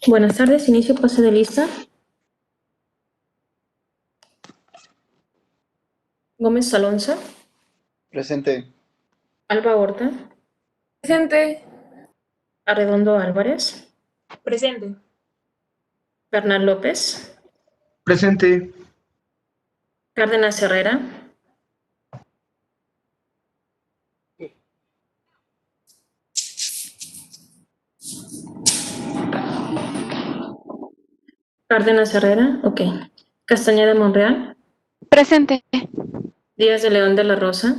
Buenas tardes, inicio pase de lista. Gómez Alonso, Presente. Alba Horta, Presente. Arredondo Álvarez, Presente. Bernal López, Presente. Cárdenas Herrera, Cárdenas Herrera, ok. Castañeda Monreal, Presente. Díaz de León de la Rosa,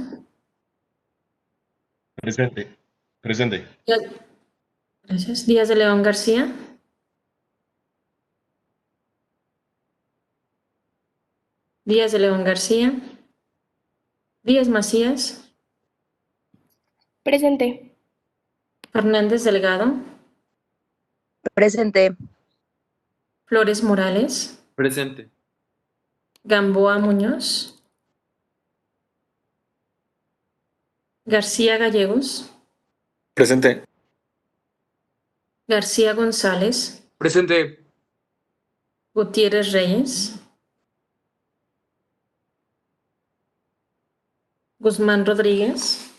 Presente. Presente. gracias. Díaz de León García, Díaz de León García, Díaz Macías, Presente. Fernández Delgado, Presente. Flores Morales, Presente. Gamboa Muñoz, García Gallegos, Presente. García González, Presente. Gutiérrez Reyes, Guzmán Rodríguez,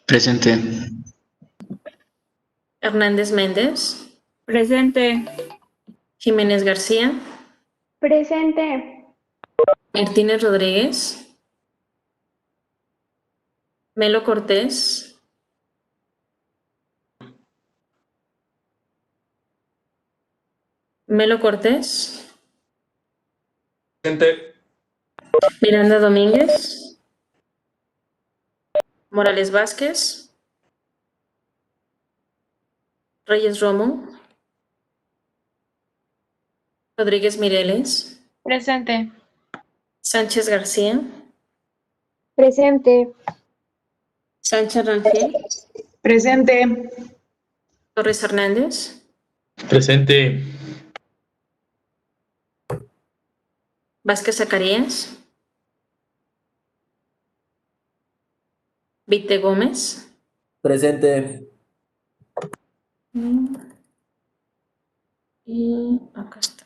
Presente. Hernández Méndez, Presente. Jiménez García, Presente. Martínez Rodríguez, Melo Cortés, Melo Cortés, Presente. Miranda Domínguez, Morales Vázquez, Reyes Romo, Rodríguez Mireles, Presente. Sánchez García, Presente. Sánchez Rangel, Presente. Torres Hernández, Presente. Vázquez Zacarías, Vite Gómez, Presente. y acá está.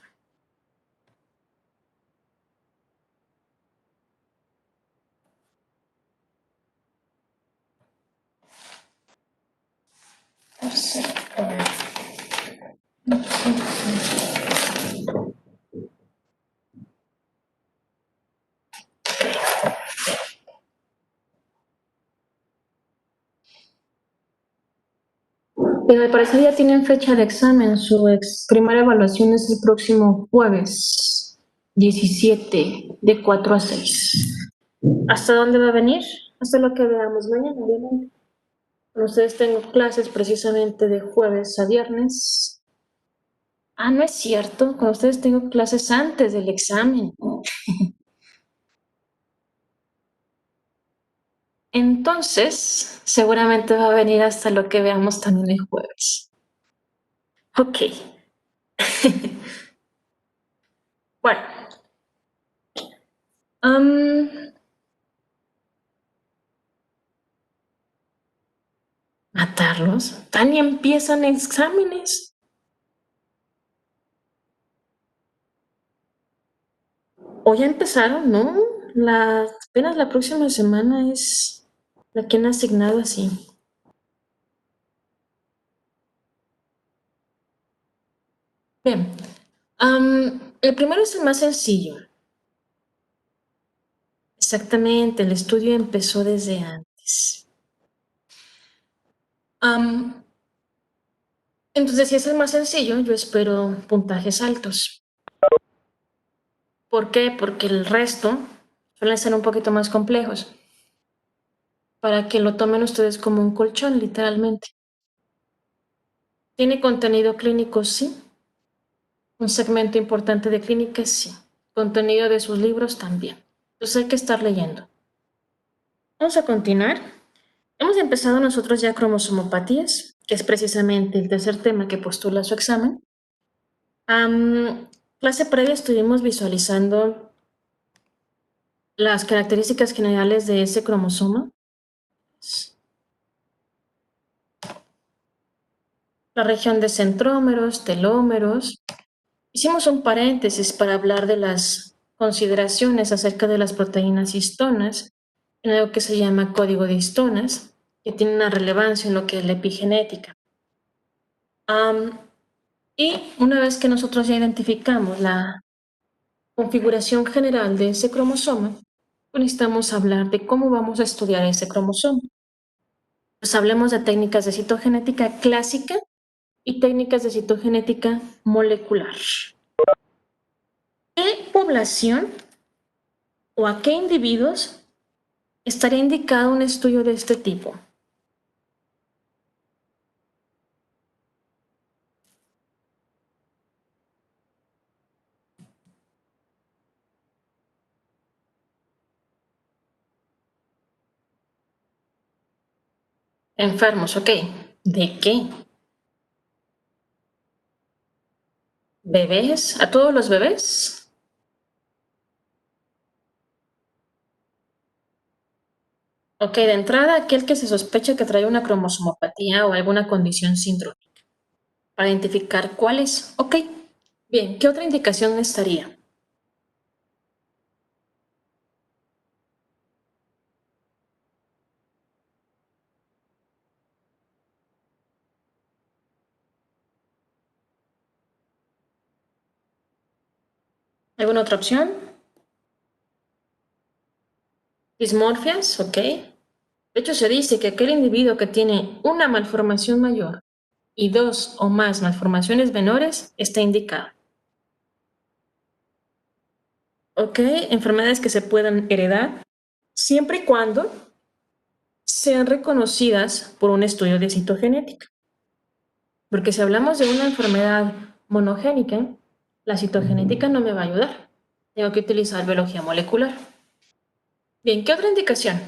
Pero al parecer ya tienen fecha de examen. Su primera evaluación es el próximo jueves 17 de 4 a 6. ¿Hasta dónde va a venir? Hasta lo que veamos mañana, obviamente. Con ustedes tengo clases precisamente de jueves a viernes. Ah, no es cierto. Con ustedes tengo clases antes del examen. Entonces, seguramente va a venir hasta lo que veamos también el jueves. Ok. Bueno. Matarlos. Tan y empiezan exámenes. O ya empezaron, ¿no? Apenas la próxima semana es la que han asignado así. Bien. El primero es el más sencillo. Exactamente, el estudio empezó desde antes. Entonces, si es el más sencillo, yo espero puntajes altos. ¿Por qué? Porque el resto suelen ser un poquito más complejos. Para que lo tomen ustedes como un colchón, literalmente. ¿Tiene contenido clínico? Sí. Un segmento importante de clínica, sí. Contenido de sus libros también. Entonces hay que estar leyendo. Vamos a continuar. Hemos empezado nosotros ya cromosomopatías, que es precisamente el tercer tema que postula su examen. Clase previa estuvimos visualizando las características generales de ese cromosoma. la región de centrómeros, telómeros. Hicimos un paréntesis para hablar de las consideraciones acerca de las proteínas histonas, en algo que se llama código de histonas, que tiene una relevancia en lo que es la epigenética. Y una vez que nosotros ya identificamos la configuración general de ese cromosoma, pues necesitamos hablar de cómo vamos a estudiar ese cromosoma. Pues hablemos de técnicas de citogenética clásica y técnicas de citogenética molecular. ¿Qué población o a qué individuos estaría indicado un estudio de este tipo? Enfermos, ok. ¿De qué? ¿Bebés? ¿A todos los bebés? Ok, de entrada, aquel que se sospecha que trae una cromosomopatía o alguna condición sindrómica. Para identificar cuál es. Ok. Bien, ¿qué otra indicación estaría? ¿Alguna otra opción? Dismorfias, ok. De hecho, se dice que aquel individuo que tiene una malformación mayor y 2 o más malformaciones menores está indicado. Ok, enfermedades que se puedan heredar, siempre y cuando sean reconocidas por un estudio de citogenética. Porque si hablamos de una enfermedad monogénica, la citogenética no me va a ayudar. Tengo que utilizar biología molecular. Bien, ¿qué otra indicación?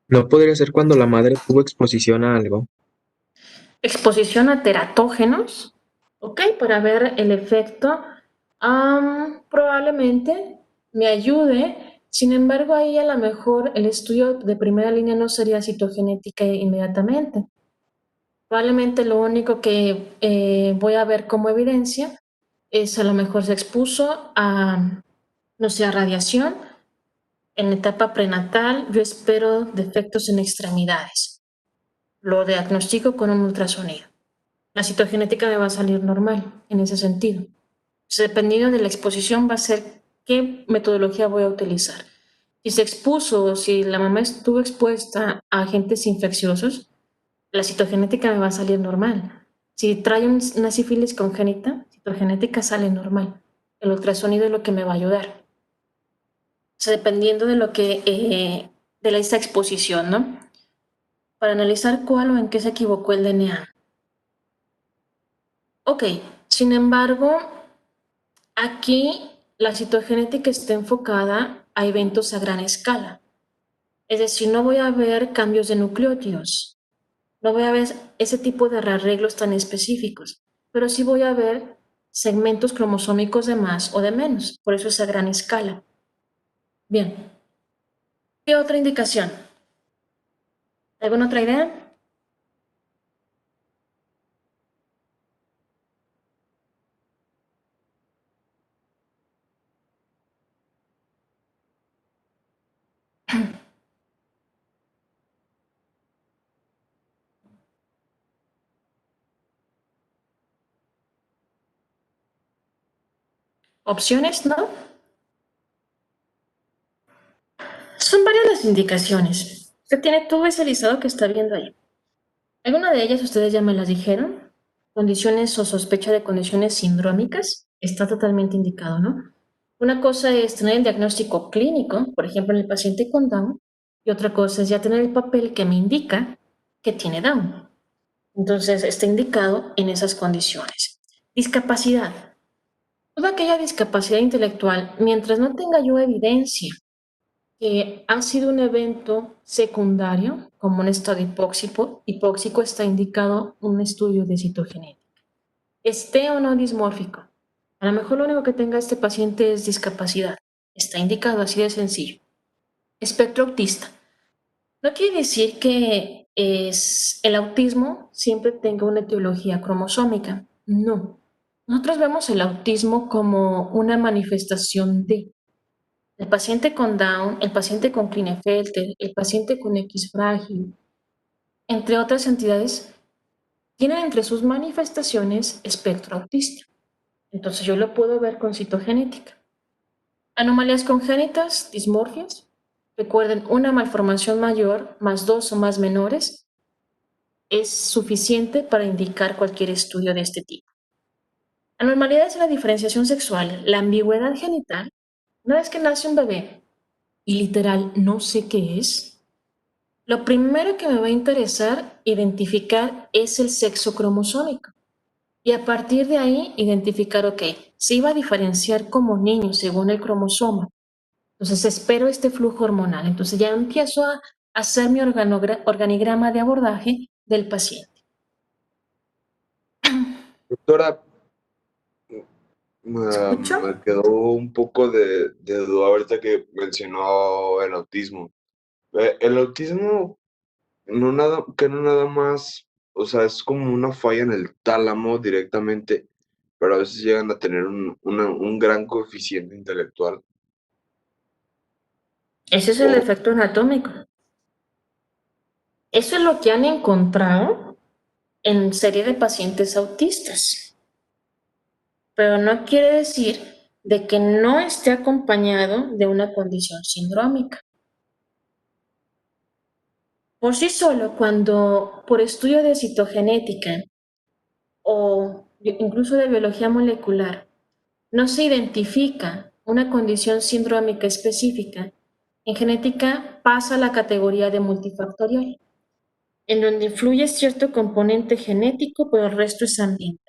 ¿No podría ser cuando la madre tuvo exposición a algo? Exposición a teratógenos, ok, para ver el efecto. Probablemente me ayude. Sin embargo, ahí a lo mejor el estudio de primera línea no sería citogenética inmediatamente. Probablemente lo único que voy a ver como evidencia es a lo mejor se expuso a, no sé, a radiación en etapa prenatal. Yo espero defectos en extremidades. Lo diagnostico con un ultrasonido. La citogenética me va a salir normal en ese sentido. Dependiendo de la exposición va a ser qué metodología voy a utilizar. Si se expuso, si la mamá estuvo expuesta a agentes infecciosos, la citogenética me va a salir normal. Si trae una sífilis congénita, citogenética sale normal. El ultrasonido es lo que me va a ayudar. O sea, dependiendo de lo que, de esa exposición, ¿no? Para analizar cuál o en qué se equivocó el DNA. Ok, sin embargo, aquí la citogenética está enfocada a eventos a gran escala. Es decir, no voy a ver cambios de nucleótidos, no voy a ver ese tipo de rearreglos tan específicos, pero sí voy a ver segmentos cromosómicos de más o de menos, por eso es a gran escala. Bien, ¿qué otra indicación? ¿Alguna otra idea? ¿Opciones? ¿No? Son varias las indicaciones. Usted tiene todo ese listado que está viendo ahí. ¿Alguna de ellas ustedes ya me las dijeron? Condiciones o sospecha de condiciones sindrómicas. Está totalmente indicado, ¿no? Una cosa es tener el diagnóstico clínico, por ejemplo, en el paciente con Down, y otra cosa es ya tener el papel que me indica que tiene Down. Entonces, está indicado en esas condiciones. Discapacidad. Toda aquella discapacidad intelectual, mientras no tenga yo evidencia que ha sido un evento secundario, como un estado hipóxico está indicado un estudio de citogenética. Esté o no dismórfico. A lo mejor lo único que tenga este paciente es discapacidad. Está indicado así de sencillo. Espectro autista. No quiere decir que el autismo siempre tenga una etiología cromosómica. No. Nosotros vemos el autismo como una manifestación de el paciente con Down, el paciente con Klinefelter, el paciente con X frágil, entre otras entidades, tienen entre sus manifestaciones espectro autista. Entonces yo lo puedo ver con citogenética. Anomalías congénitas, dismorfias. Recuerden, una malformación mayor más 2 o más menores es suficiente para indicar cualquier estudio de este tipo. Anormalidades en la diferenciación sexual, la ambigüedad genital. Una vez que nace un bebé y literal no sé qué es, lo primero que me va a interesar identificar es el sexo cromosómico. Y a partir de ahí identificar, ok, se iba a diferenciar como niño según el cromosoma. Entonces espero este flujo hormonal. Entonces ya empiezo a hacer mi organigrama de abordaje del paciente. Doctora, ¿Escucho? me quedó un poco de duda ahorita que mencionó el autismo. El autismo no nada más, o sea, es como una falla en el tálamo directamente, pero a veces llegan a tener un gran coeficiente intelectual. Ese es el efecto anatómico. Eso es lo que han encontrado en serie de pacientes autistas. Pero no quiere decir de que no esté acompañado de una condición sindrómica. Por sí solo, cuando por estudio de citogenética o incluso de biología molecular no se identifica una condición sindrómica específica, en genética pasa a la categoría de multifactorial, en donde influye cierto componente genético, pero el resto es ambiental.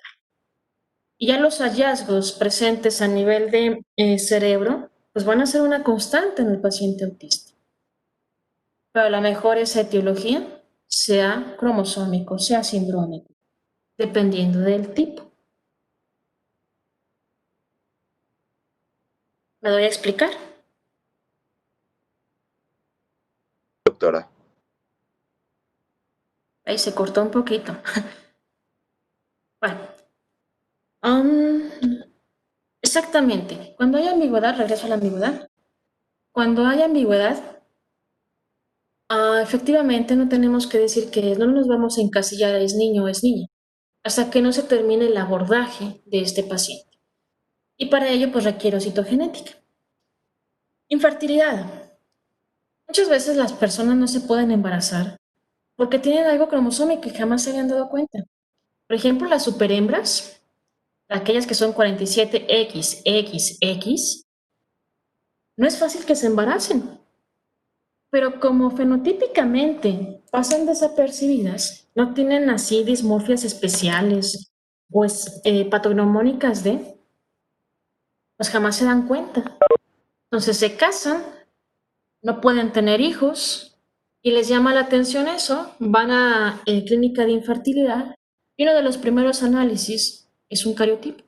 Y ya los hallazgos presentes a nivel de cerebro, pues van a ser una constante en el paciente autista. Pero a lo mejor esa etiología sea cromosómico, sea sindrómico, dependiendo del tipo. ¿Me doy a explicar? Doctora, Ahí se cortó un poquito. Bueno, exactamente. Cuando hay ambigüedad, regreso a la ambigüedad. Cuando hay ambigüedad, efectivamente no tenemos que decir que no nos vamos a encasillar a es niño o es niña, hasta que no se termine el abordaje de este paciente. Y para ello, pues requiero citogenética. Infertilidad. Muchas veces las personas no se pueden embarazar porque tienen algo cromosómico y jamás se habían dado cuenta. Por ejemplo, las superhembras, aquellas que son 47XXX, no es fácil que se embaracen. Pero como fenotípicamente pasan desapercibidas, no tienen así dismorfias especiales o patognomónicas pues jamás se dan cuenta. Entonces se casan, no pueden tener hijos y les llama la atención eso, van a clínica de infertilidad y uno de los primeros análisis es un cariotipo.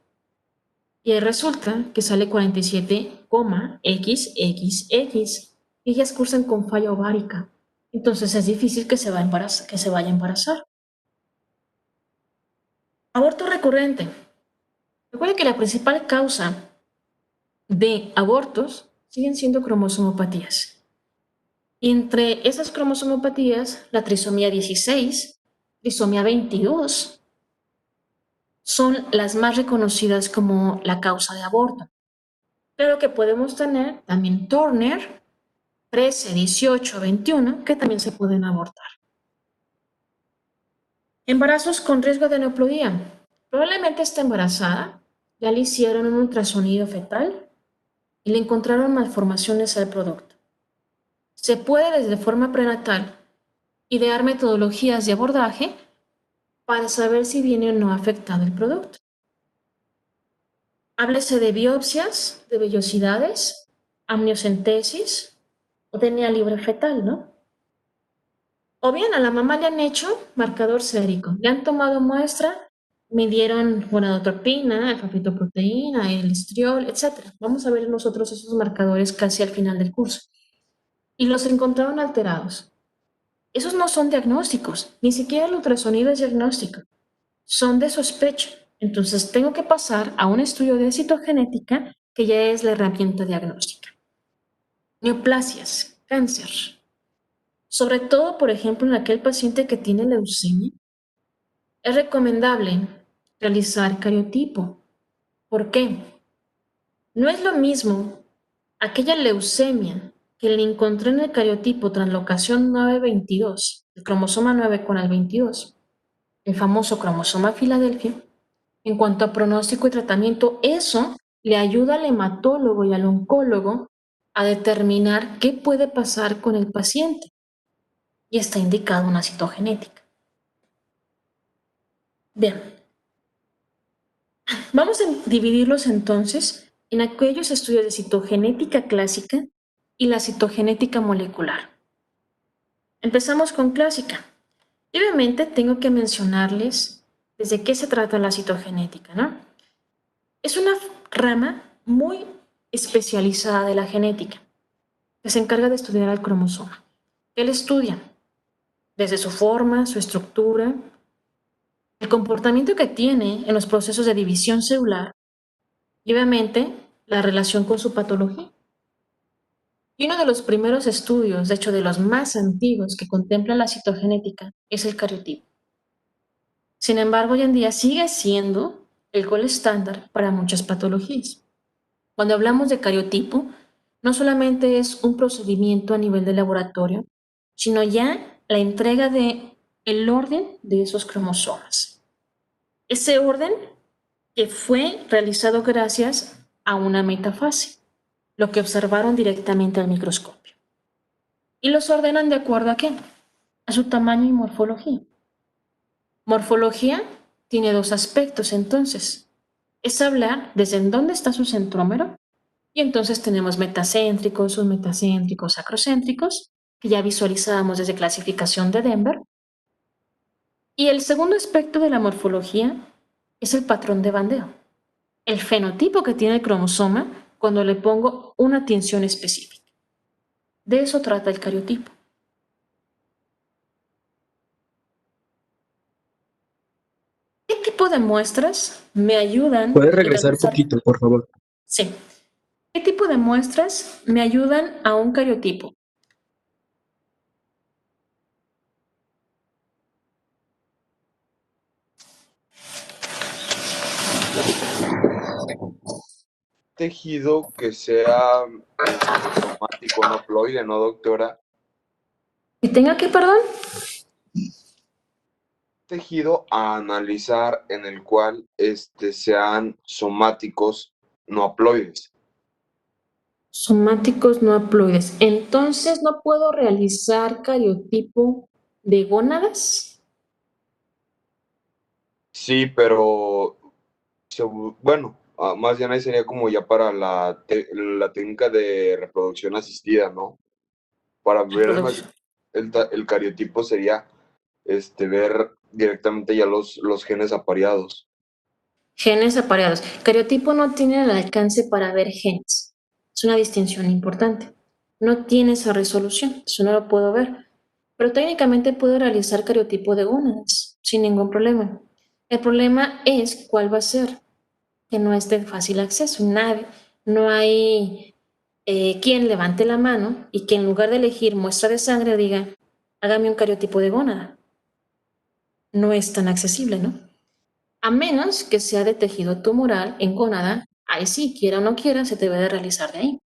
Y ahí resulta que sale 47,XXX y ellas cursan con falla ovárica. Entonces es difícil que se vaya a embarazar. Aborto recurrente. Recuerda que la principal causa de abortos siguen siendo cromosomopatías. Y entre esas cromosomopatías, la trisomía 16, trisomía 22, son las más reconocidas como la causa de aborto. Pero que podemos tener también Turner, 13, 18, 21, que también se pueden abortar. Embarazos con riesgo de aneuploidía. Probablemente está embarazada, ya le hicieron un ultrasonido fetal y le encontraron malformaciones al producto. Se puede desde forma prenatal idear metodologías de abordaje para saber si viene o no afectado el producto. Háblese de biopsias, de vellosidades, amniocentesis o tenia libre fetal, ¿no? O bien a la mamá le han hecho marcador sérico, le han tomado muestra midieron gonadotropina, alfa-fetoproteína, el estriol, etc. Vamos a ver nosotros esos marcadores casi al final del curso. Y los encontraron alterados. Esos no son diagnósticos, ni siquiera el ultrasonido es diagnóstico. Son de sospecha. Entonces tengo que pasar a un estudio de citogenética que ya es la herramienta diagnóstica. Neoplasias, cáncer. Sobre todo, por ejemplo, en aquel paciente que tiene leucemia, es recomendable realizar cariotipo. ¿Por qué? No es lo mismo aquella leucemia que le encontré en el cariotipo translocación 922, el cromosoma 9 con el 22, el famoso cromosoma Filadelfia. En cuanto a pronóstico y tratamiento, eso le ayuda al hematólogo y al oncólogo a determinar qué puede pasar con el paciente. Y está indicada una citogenética. Bien, vamos a dividirlos entonces en aquellos estudios de citogenética clásica y la citogenética molecular. Empezamos con clásica. Y obviamente tengo que mencionarles desde qué se trata la citogenética, ¿no? Es una rama muy especializada de la genética que se encarga de estudiar al cromosoma. Él estudia desde su forma, su estructura, el comportamiento que tiene en los procesos de división celular y obviamente la relación con su patología. Y uno de los primeros estudios, de hecho de los más antiguos que contempla la citogenética, es el cariotipo. Sin embargo, hoy en día sigue siendo el gol estándar para muchas patologías. Cuando hablamos de cariotipo, no solamente es un procedimiento a nivel de laboratorio, sino ya la entrega de el orden de esos cromosomas. Ese orden que fue realizado gracias a una metafase, lo que observaron directamente al microscopio. Y los ordenan de acuerdo a qué? A su tamaño y morfología. Morfología tiene dos aspectos entonces. Es hablar desde dónde está su centrómero y entonces tenemos metacéntricos, submetacéntricos, acrocéntricos, que ya visualizábamos desde clasificación de Denver. Y el segundo aspecto de la morfología es el patrón de bandeo, el fenotipo que tiene el cromosoma cuando le pongo una tensión específica. De eso trata el cariotipo. ¿Qué tipo de muestras me ayudan ¿Puedes a regresar un realizar? poquito, por favor? Sí. ¿Qué tipo de muestras me ayudan a un cariotipo? Tejido que sea somático, no ploide, ¿no, doctora? ¿Y tenga qué, perdón? Tejido a analizar en el cual sean somáticos, no haploides. Somáticos no haploides. Entonces, ¿no puedo realizar cariotipo de gónadas? Sí, pero bueno, más bien ahí sería como ya para la técnica de reproducción asistida, ¿no? Para ver el cariotipo sería ver directamente ya los genes apareados. Genes apareados. Cariotipo no tiene el alcance para ver genes. Es una distinción importante. No tiene esa resolución, eso no lo puedo ver. Pero técnicamente puedo realizar cariotipo de gónadas sin ningún problema. El problema es cuál va a ser, que no es de fácil acceso. No hay quien levante la mano y que en lugar de elegir muestra de sangre diga, hágame un cariotipo de gónada. No es tan accesible, ¿no? A menos que sea de tejido tumoral en gónada, ahí sí, quiera o no quiera, se debe de realizar de ahí.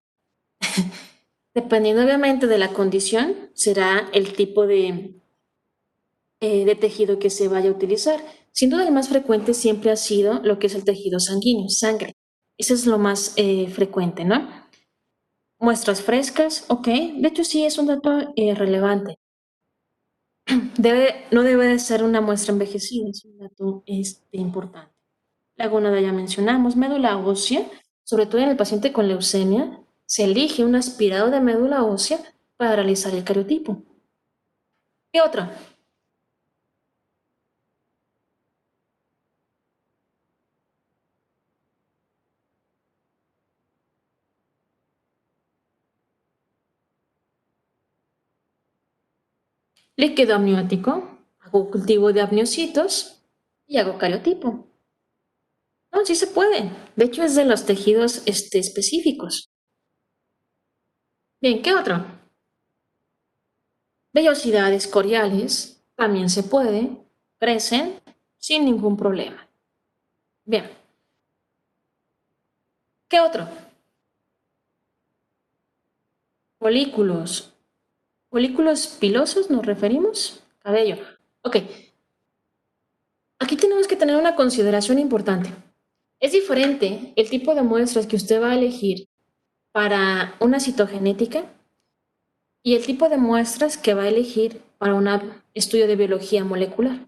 Dependiendo obviamente de la condición, será el tipo de tejido que se vaya a utilizar. Sin duda el más frecuente siempre ha sido lo que es el tejido sanguíneo, sangre. Ese es lo más frecuente, ¿no? Muestras frescas, ok. De hecho sí es un dato relevante. No debe de ser una muestra envejecida, es un dato importante. La gónada ya mencionamos, médula ósea, sobre todo en el paciente con leucemia, se elige un aspirado de médula ósea para realizar el cariotipo. ¿Qué otra? Líquido amniótico, hago cultivo de amniocitos y hago cariotipo. No, sí se puede. De hecho, es de los tejidos específicos. Bien, ¿qué otro? Vellosidades coriales, también se puede. Crecen sin ningún problema. Bien. ¿Qué otro? Folículos. ¿Folículos pilosos nos referimos? Cabello. Ok. Aquí tenemos que tener una consideración importante. Es diferente el tipo de muestras que usted va a elegir para una citogenética y el tipo de muestras que va a elegir para un estudio de biología molecular.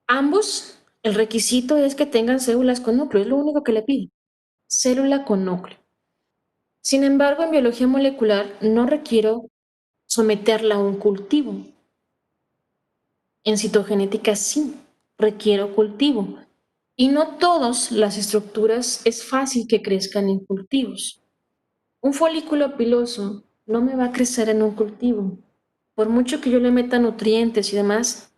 Ambos, el requisito es que tengan células con núcleo, es lo único que le pide. Célula con núcleo. Sin embargo, en biología molecular no requiero someterla a un cultivo. En citogenética sí, requiero cultivo. Y no todas las estructuras es fácil que crezcan en cultivos. Un folículo piloso no me va a crecer en un cultivo. Por mucho que yo le meta nutrientes y demás,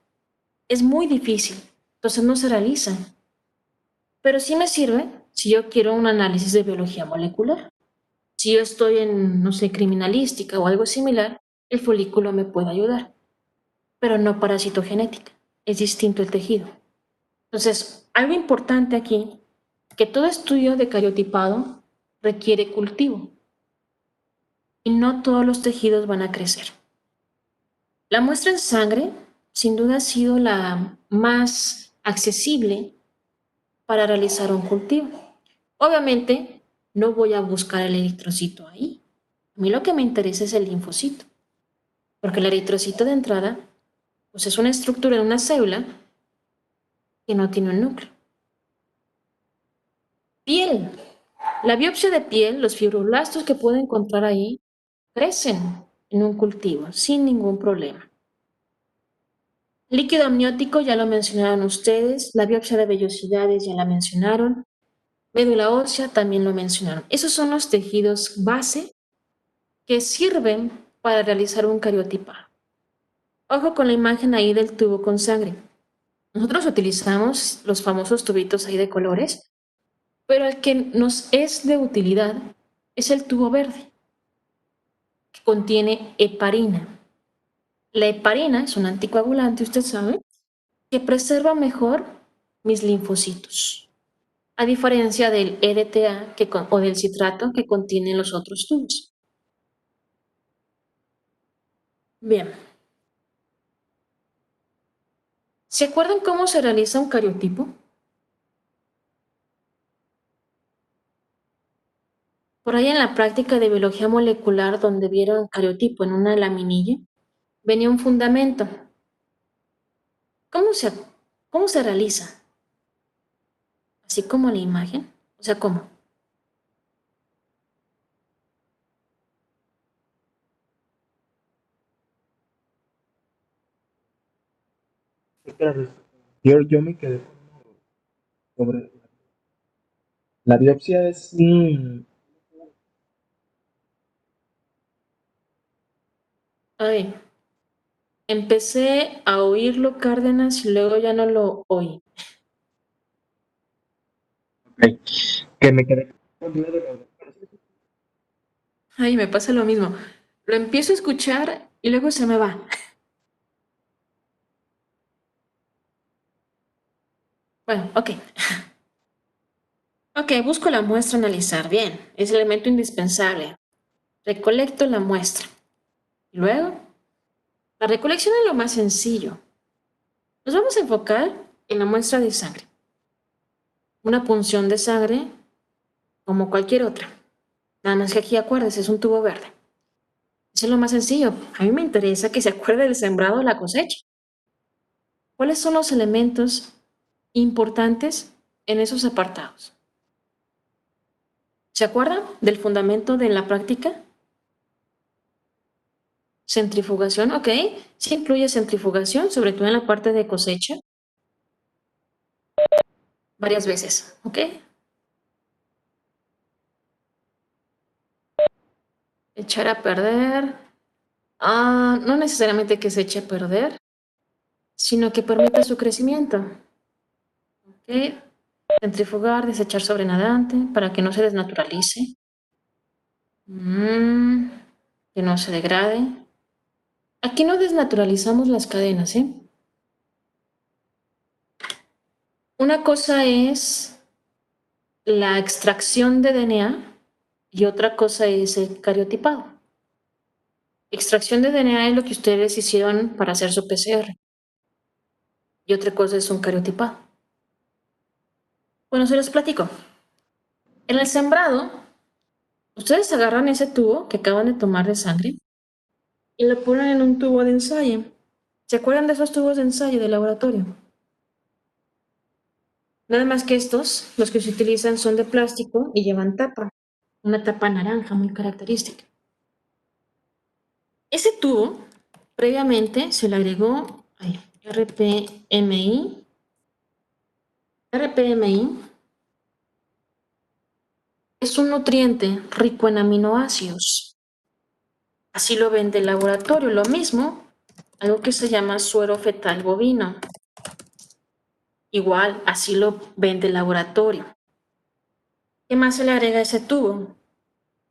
es muy difícil. Entonces no se realiza. Pero sí me sirve si yo quiero un análisis de biología molecular. Si yo estoy en, no sé, criminalística o algo similar, el folículo me puede ayudar. Pero no para citogenética. Es distinto el tejido. Entonces, algo importante aquí, que todo estudio de cariotipado requiere cultivo y no todos los tejidos van a crecer. La muestra en sangre, sin duda, ha sido la más accesible para realizar un cultivo. Obviamente, no voy a buscar el eritrocito ahí. A mí lo que me interesa es el linfocito, porque el eritrocito de entrada, pues es una estructura de una célula que no tiene un núcleo. Piel. La biopsia de piel, los fibroblastos que puedo encontrar ahí, crecen en un cultivo sin ningún problema. Líquido amniótico ya lo mencionaron ustedes, la biopsia de vellosidades ya la mencionaron, médula ósea también lo mencionaron. Esos son los tejidos base que sirven para realizar un cariotipado. Ojo con la imagen ahí del tubo con sangre. Nosotros utilizamos los famosos tubitos ahí de colores, pero el que nos es de utilidad es el tubo verde, que contiene heparina. La heparina es un anticoagulante, usted sabe, que preserva mejor mis linfocitos, a diferencia del EDTA o del citrato que contienen los otros tubos. Bien. ¿Se acuerdan cómo se realiza un cariotipo? Por ahí en la práctica de biología molecular, donde vieron cariotipo en una laminilla, venía un fundamento. ¿Cómo se, cómo se realiza? Así como la imagen. O sea, ¿cómo? Yo me quedé sobre la biopsia es Ay, empecé a oírlo, Cárdenas, y luego ya no lo oí. ok, que me quedé con Ay, me pasa lo mismo. Lo empiezo a escuchar y luego se me va. Bueno, ok. Ok, busco la muestra a analizar. Bien, es el elemento indispensable. Recolecto la muestra. Y luego, la recolección es lo más sencillo. Nos vamos a enfocar en la muestra de sangre. Una punción de sangre como cualquier otra. Nada más que aquí acuérdese, es un tubo verde. Eso es lo más sencillo. A mí me interesa que se acuerde del sembrado de la cosecha. ¿Cuáles son los elementos importantes en esos apartados? ¿Se acuerdan del fundamento de la práctica? Centrifugación, ok. Sí incluye centrifugación, sobre todo en la parte de cosecha. Varias veces, ok. Echar a perder. No necesariamente que se eche a perder, sino que permita su crecimiento. ¿Ok? Centrifugar, desechar sobrenadante para que no se desnaturalice. Que no se degrade. Aquí no desnaturalizamos las cadenas, ¿eh? Una cosa es la extracción de DNA y otra cosa es el cariotipado. Extracción de DNA es lo que ustedes hicieron para hacer su PCR. Y otra cosa es un cariotipado. Bueno, se los platico. En el sembrado, ustedes agarran ese tubo que acaban de tomar de sangre y lo ponen en un tubo de ensayo. ¿Se acuerdan de esos tubos de ensayo de laboratorio? Nada más que estos, los que se utilizan son de plástico y llevan tapa. Una tapa naranja muy característica. Ese tubo, previamente se le agregó RPMI. RPMI es un nutriente rico en aminoácidos. Así lo vende el laboratorio. Lo mismo, algo que se llama suero fetal bovino. Igual, así lo vende el laboratorio. ¿Qué más se le agrega a ese tubo?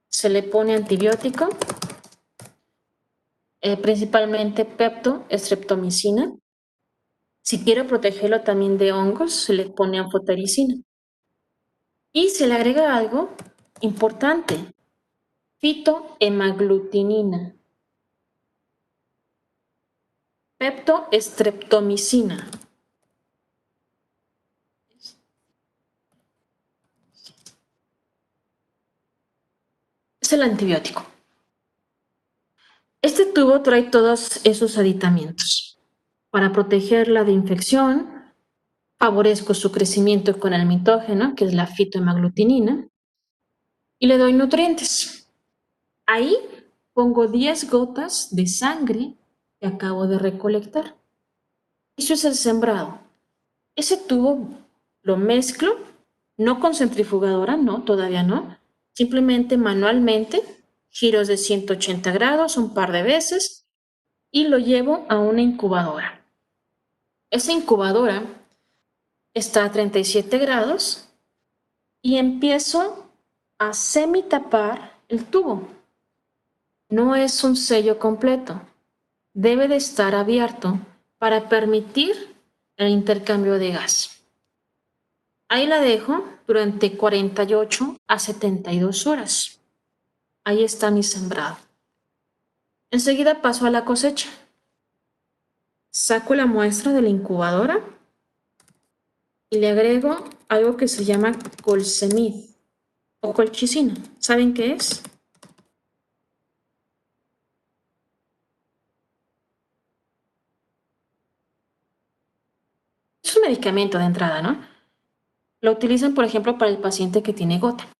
Se le pone antibiótico, principalmente peptoestreptomicina. Si quiero protegerlo también de hongos, se le pone anfotericina. Y se le agrega algo importante, fitohemaglutinina, peptoestreptomicina. Es el antibiótico. Este tubo trae todos esos aditamentos para protegerla de infección. Favorezco su crecimiento con el mitógeno, que es la fitohemaglutinina, y le doy nutrientes. Ahí pongo 10 gotas de sangre que acabo de recolectar. Eso es el sembrado. Ese tubo lo mezclo, no con centrifugadora, no, todavía no, simplemente manualmente, giros de 180 grados un par de veces y lo llevo a una incubadora. Esa incubadora está a 37 grados y empiezo a semitapar el tubo. No es un sello completo. Debe de estar abierto para permitir el intercambio de gas. Ahí la dejo durante 48 a 72 horas. Ahí está mi sembrado. Enseguida paso a la cosecha. Saco la muestra de la incubadora y le agrego algo que se llama colsemid o colchicina. ¿Saben qué es? Es un medicamento de entrada, ¿no? Lo utilizan, por ejemplo, para el paciente que tiene gota.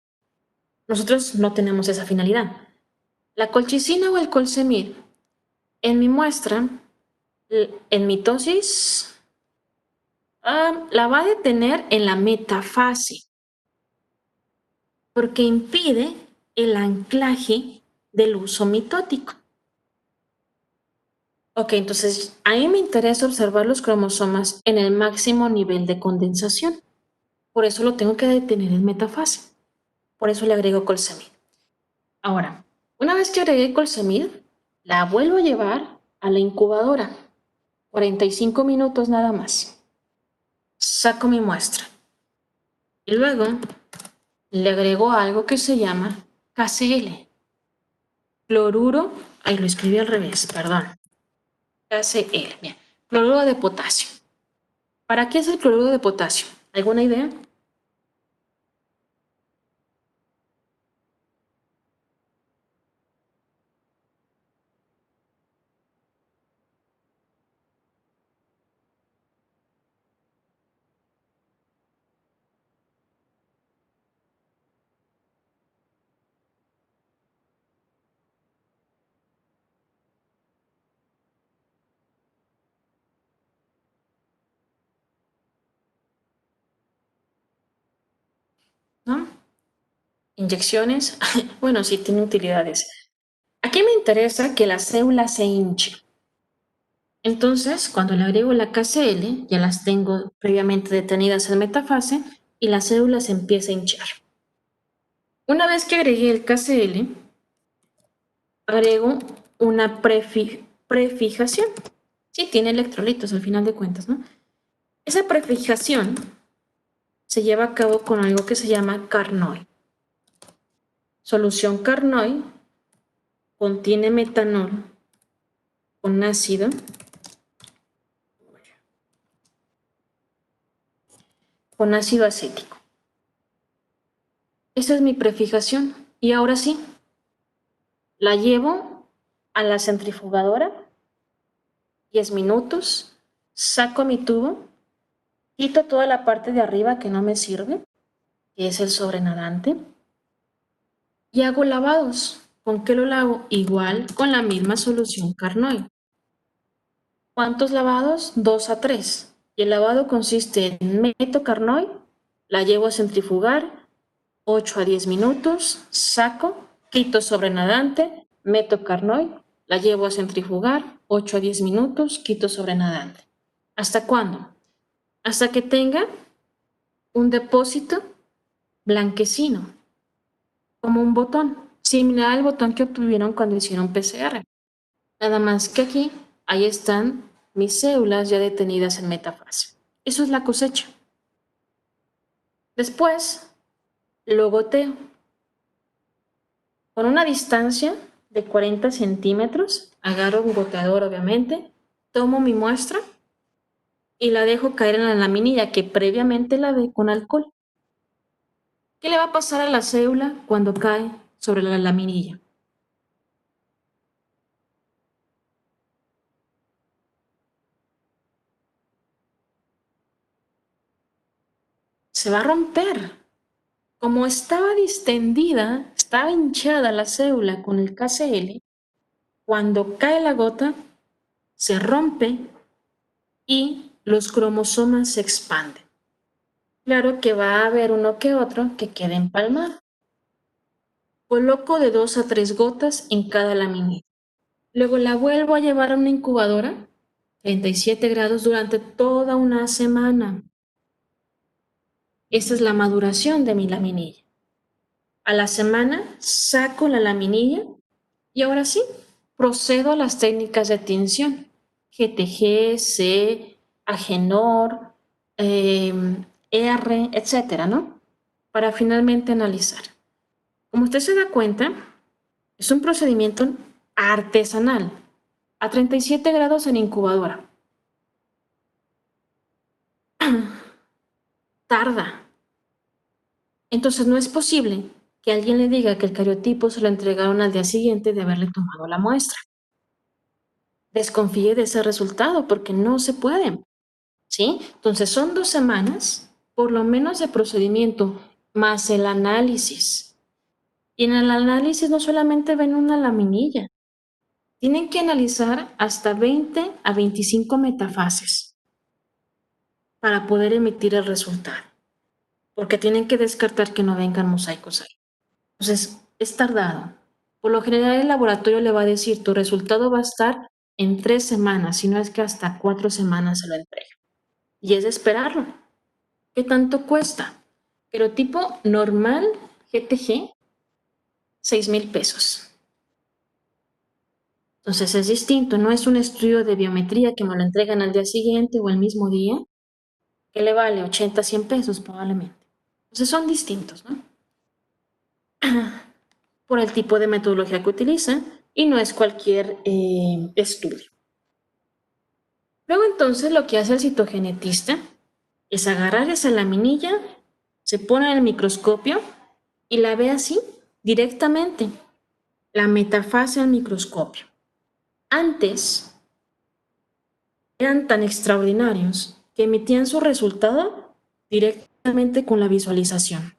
Nosotros no tenemos esa finalidad. La colchicina o el colsemid, en mi muestra, en mitosis, la va a detener en la metafase, porque impide el anclaje del uso mitótico. Ok, entonces a mí me interesa observar los cromosomas en el máximo nivel de condensación. Por eso lo tengo que detener en metafase. Por eso le agrego colsemid. Ahora, una vez que agregué colsemid, la vuelvo a llevar a la incubadora. 45 minutos nada más. Saco mi muestra. Y luego le agrego algo que se llama KCl. Cloruro, ahí lo escribí al revés, perdón. KCl, bien. Cloruro de potasio. ¿Para qué es el cloruro de potasio? ¿Alguna idea? ¿No? Inyecciones, bueno, sí tiene utilidades. Aquí me interesa que la célula se hinche. Entonces, cuando le agrego la KCl, ya las tengo previamente detenidas en metafase y la célula se empieza a hinchar. Una vez que agregué el KCl, agrego una prefijación. Sí, tiene electrolitos al final de cuentas, ¿no? Esa prefijación se lleva a cabo con algo que se llama Carnoy. Solución Carnoy contiene metanol con ácido acético. Esa es mi prefijación. Y ahora sí, la llevo a la centrifugadora, 10 minutos, saco mi tubo, quito toda la parte de arriba que no me sirve, que es el sobrenadante, y hago lavados. ¿Con qué lo lavo? Igual con la misma solución Carnoy. ¿Cuántos lavados? 2 a 3. Y el lavado consiste en meto Carnoy, la llevo a centrifugar, 8 a 10 minutos, saco, quito sobrenadante, meto Carnoy, la llevo a centrifugar, 8 a 10 minutos, quito sobrenadante. ¿Hasta cuándo? Hasta que tenga un depósito blanquecino, como un botón, similar al botón que obtuvieron cuando hicieron PCR. Nada más que aquí, ahí están mis células ya detenidas en metafase. Eso es la cosecha. Después, lo goteo. Con una distancia de 40 centímetros, agarro un goteador obviamente, tomo mi muestra y la dejo caer en la laminilla que previamente lavé con alcohol. ¿Qué le va a pasar a la célula cuando cae sobre la laminilla? Se va a romper. Como estaba distendida, estaba hinchada la célula con el KCl, cuando cae la gota, se rompe y los cromosomas se expanden. Claro que va a haber uno que otro que quede empalmado. Coloco de 2 a 3 gotas en cada laminilla. Luego la vuelvo a llevar a una incubadora, 37 grados durante toda una semana. Esta es la maduración de mi laminilla. A la semana saco la laminilla y ahora sí, procedo a las técnicas de tinción. GTG, C, Agenor, R, etcétera, ¿no? Para finalmente analizar. Como usted se da cuenta, es un procedimiento artesanal, a 37 grados en incubadora. Tarda. Entonces no es posible que alguien le diga que el cariotipo se lo entregaron al día siguiente de haberle tomado la muestra. Desconfíe de ese resultado porque no se puede, ¿sí? Entonces son 2 semanas, por lo menos de procedimiento, más el análisis. Y en el análisis no solamente ven una laminilla, tienen que analizar hasta 20 a 25 metafases para poder emitir el resultado, porque tienen que descartar que no vengan mosaicos ahí. Entonces, es tardado. Por lo general, el laboratorio le va a decir, tu resultado va a estar en 3 semanas, si no es que hasta 4 semanas se lo entrega. Y es de esperarlo. ¿Qué tanto cuesta? Pero tipo normal, GTG, 6,000 pesos. Entonces es distinto, no es un estudio de biometría que me lo entregan al día siguiente o el mismo día, que le vale 80, 100 pesos probablemente. Entonces son distintos, ¿no? Por el tipo de metodología que utilizan y no es cualquier estudio. Luego entonces lo que hace el citogenetista es agarrar esa laminilla, se pone en el microscopio y la ve así, directamente, la metafase al microscopio. Antes eran tan extraordinarios que emitían su resultado directamente con la visualización,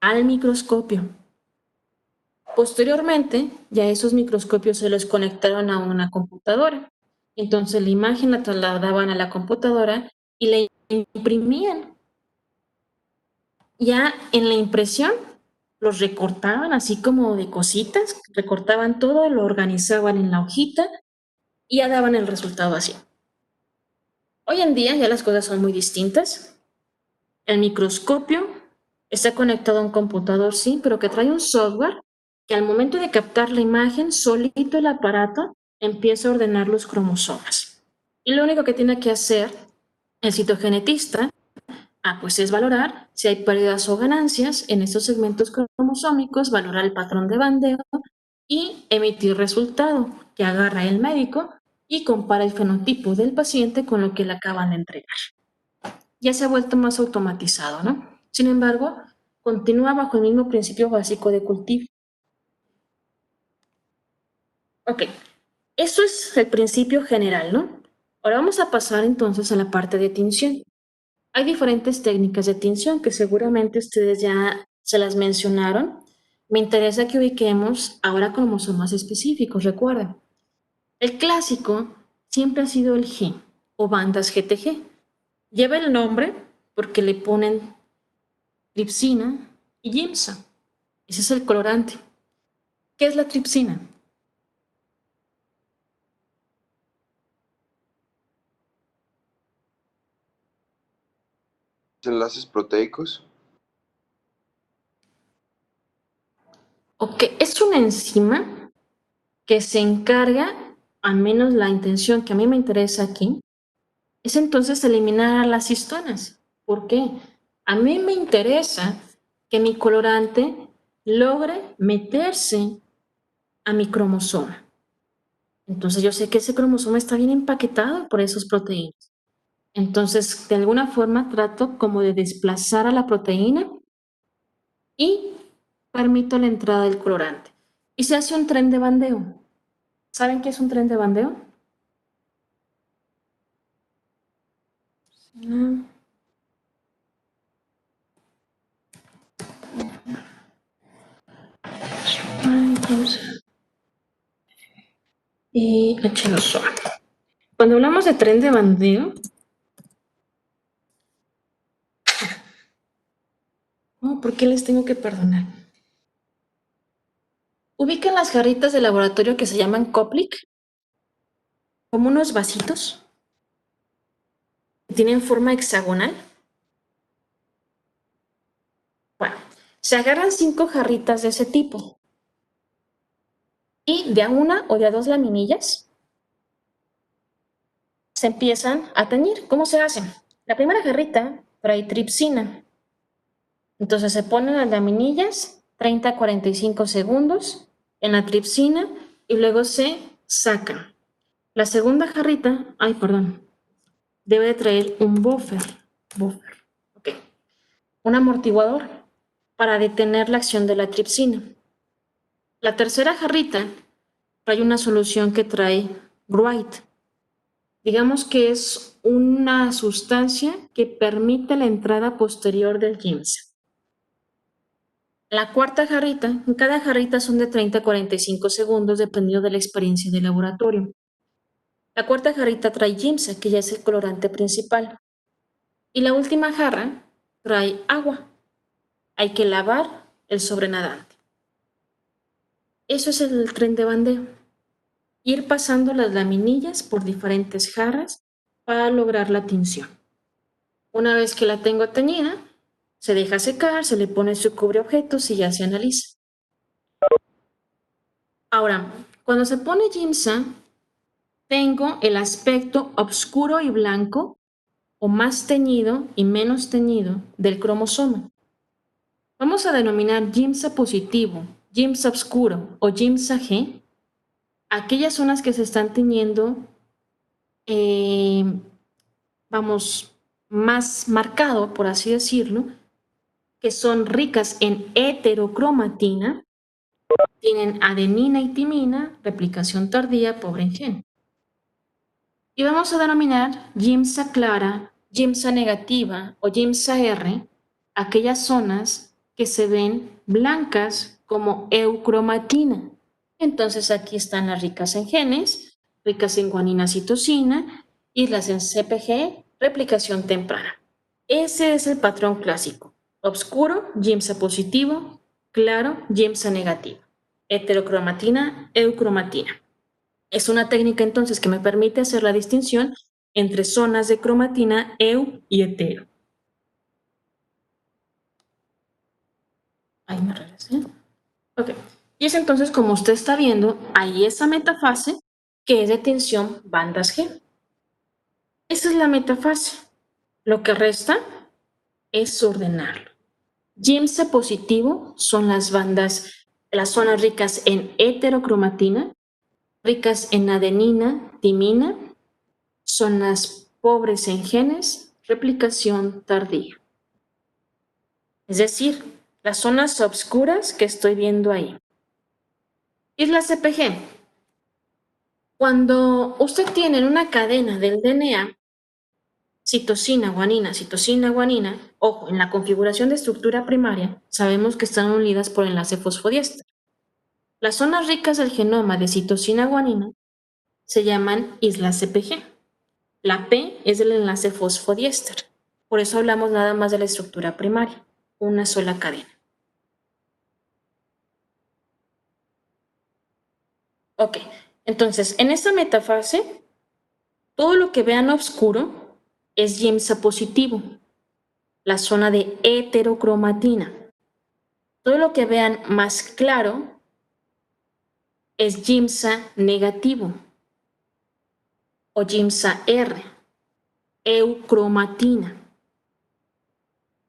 al microscopio. Posteriormente, ya esos microscopios se los conectaron a una computadora. Entonces la imagen la trasladaban a la computadora y la imprimían. Ya en la impresión los recortaban así como de cositas, recortaban todo, lo organizaban en la hojita y ya daban el resultado así. Hoy en día ya las cosas son muy distintas. El microscopio está conectado a un computador, sí, pero que trae un software que al momento de captar la imagen, solito el aparato empieza a ordenar los cromosomas. Y lo único que tiene que hacer el citogenetista, pues es valorar si hay pérdidas o ganancias en estos segmentos cromosómicos, valorar el patrón de bandeo y emitir resultado que agarra el médico y compara el fenotipo del paciente con lo que le acaban de entregar. Ya se ha vuelto más automatizado, ¿no? Sin embargo, continúa bajo el mismo principio básico de cultivo. Ok, eso es el principio general, ¿no? Ahora vamos a pasar entonces a la parte de tinción. Hay diferentes técnicas de tinción que seguramente ustedes ya se las mencionaron. Me interesa que ubiquemos ahora cromosomas específicos, recuerden. El clásico siempre ha sido el G o bandas GTG. Lleva el nombre porque le ponen tripsina y gimsa. Ese es el colorante. ¿Qué es la tripsina? Enlaces proteicos. Ok, es una enzima que se encarga, al menos la intención que a mí me interesa aquí, es entonces eliminar las histonas. ¿Por qué? A mí me interesa que mi colorante logre meterse a mi cromosoma. Entonces yo sé que ese cromosoma está bien empaquetado por esas proteínas. Entonces, de alguna forma trato como de desplazar a la proteína y permito la entrada del colorante. Y se hace un tren de bandeo. ¿Saben qué es un tren de bandeo? No. Y H2O. Cuando hablamos de tren de bandeo, ¿por qué les tengo que perdonar? ¿Ubican las jarritas de laboratorio que se llaman Koplik? Como unos vasitos. Tienen forma hexagonal. Bueno, se agarran 5 jarritas de ese tipo. Y de a una o de a 2 laminillas se empiezan a teñir. ¿Cómo se hacen? La primera jarrita trae tripsina. Entonces se ponen las laminillas 30 a 45 segundos en la tripsina y luego se sacan. La segunda jarrita, debe de traer un buffer, okay, un amortiguador para detener la acción de la tripsina. La tercera jarrita trae una solución que trae Wright. Digamos que es una sustancia que permite la entrada posterior del ginseng. La cuarta jarrita, cada jarrita son de 30 a 45 segundos dependiendo de la experiencia de laboratorio. La cuarta jarrita trae ginseng, que ya es el colorante principal. Y la última jarra trae agua. Hay que lavar el sobrenadante. Eso es el tren de bandeo. Ir pasando las laminillas por diferentes jarras para lograr la tinción. Una vez que la tengo teñida, se deja secar, se le pone su cubreobjetos y ya se analiza. Ahora, cuando se pone ginseng, tengo el aspecto oscuro y blanco o más teñido y menos teñido del cromosoma. Vamos a denominar ginseng positivo, ginseng oscuro o ginseng G aquellas zonas que se están teñiendo, más marcado, por así decirlo, que son ricas en heterocromatina, tienen adenina y timina, replicación tardía, pobre en gen. Y vamos a denominar ginseng clara, ginseng negativa o ginseng R, aquellas zonas que se ven blancas como eucromatina. Entonces aquí están las ricas en genes, ricas en guanina citosina y las en CpG, replicación temprana. Ese es el patrón clásico. Obscuro, ginseng positivo, claro, Giemsa negativo. Heterocromatina, eucromatina. Es una técnica entonces que me permite hacer la distinción entre zonas de cromatina eu y hetero. Ahí me regresé. Ok. Y es entonces, como usted está viendo, hay esa metafase que es de tensión bandas G. Esa es la metafase. Lo que resta es ordenarlo. Giemsa positivo son las bandas, las zonas ricas en heterocromatina, ricas en adenina, timina, zonas pobres en genes, replicación tardía. Es decir, las zonas oscuras que estoy viendo ahí. Y la CPG. Cuando usted tiene en una cadena del DNA citosina, guanina, ojo, en la configuración de estructura primaria sabemos que están unidas por enlace fosfodiéster. Las zonas ricas del genoma de citosina guanina se llaman islas CPG. La P es del enlace fosfodiéster. Por eso hablamos nada más de la estructura primaria, una sola cadena. Ok, entonces en esta metafase, todo lo que vean oscuro es Giemsa positivo, la zona de heterocromatina. Todo lo que vean más claro es Giemsa negativo o Giemsa R, eucromatina.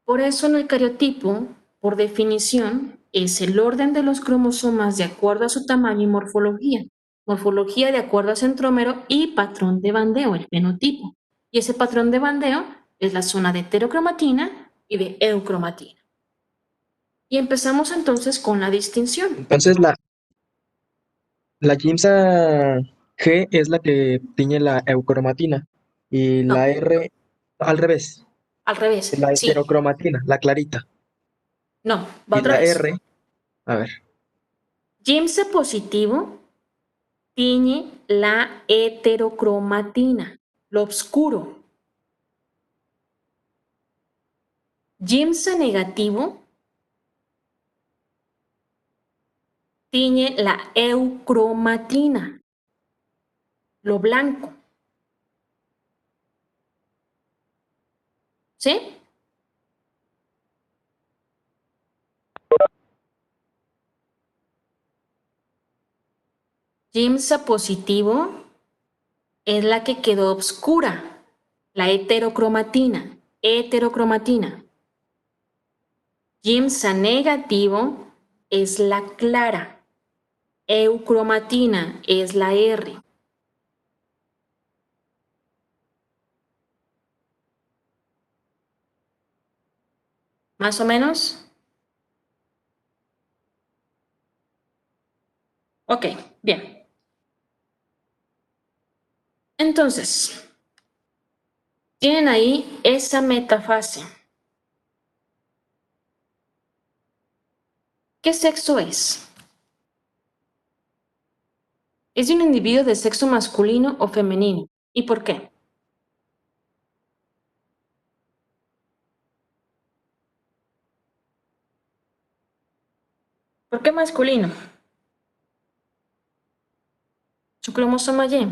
Por eso en el cariotipo, por definición, es el orden de los cromosomas de acuerdo a su tamaño y morfología. Morfología de acuerdo a centrómero y patrón de bandeo, el fenotipo. Y ese patrón de bandeo es la zona de heterocromatina y de eucromatina. Y empezamos entonces con la distinción. Entonces la Giemsa G es la que tiñe la eucromatina y No. la R al revés, Al revés, la sí. heterocromatina, la clarita. No, va Y otra la vez. R, a ver, Giemsa positivo tiñe la heterocromatina, lo oscuro. Giemsa negativo tiñe la eucromatina, lo blanco. ¿Sí? Giemsa positivo es la que quedó oscura, la heterocromatina, Giemsa negativo es la clara, eucromatina es la R. ¿Más o menos? Ok, bien. Entonces, tienen ahí esa metafase. ¿Qué sexo es? Es de un individuo de sexo masculino o femenino. ¿Y por qué? ¿Por qué masculino? Su cromosoma Y.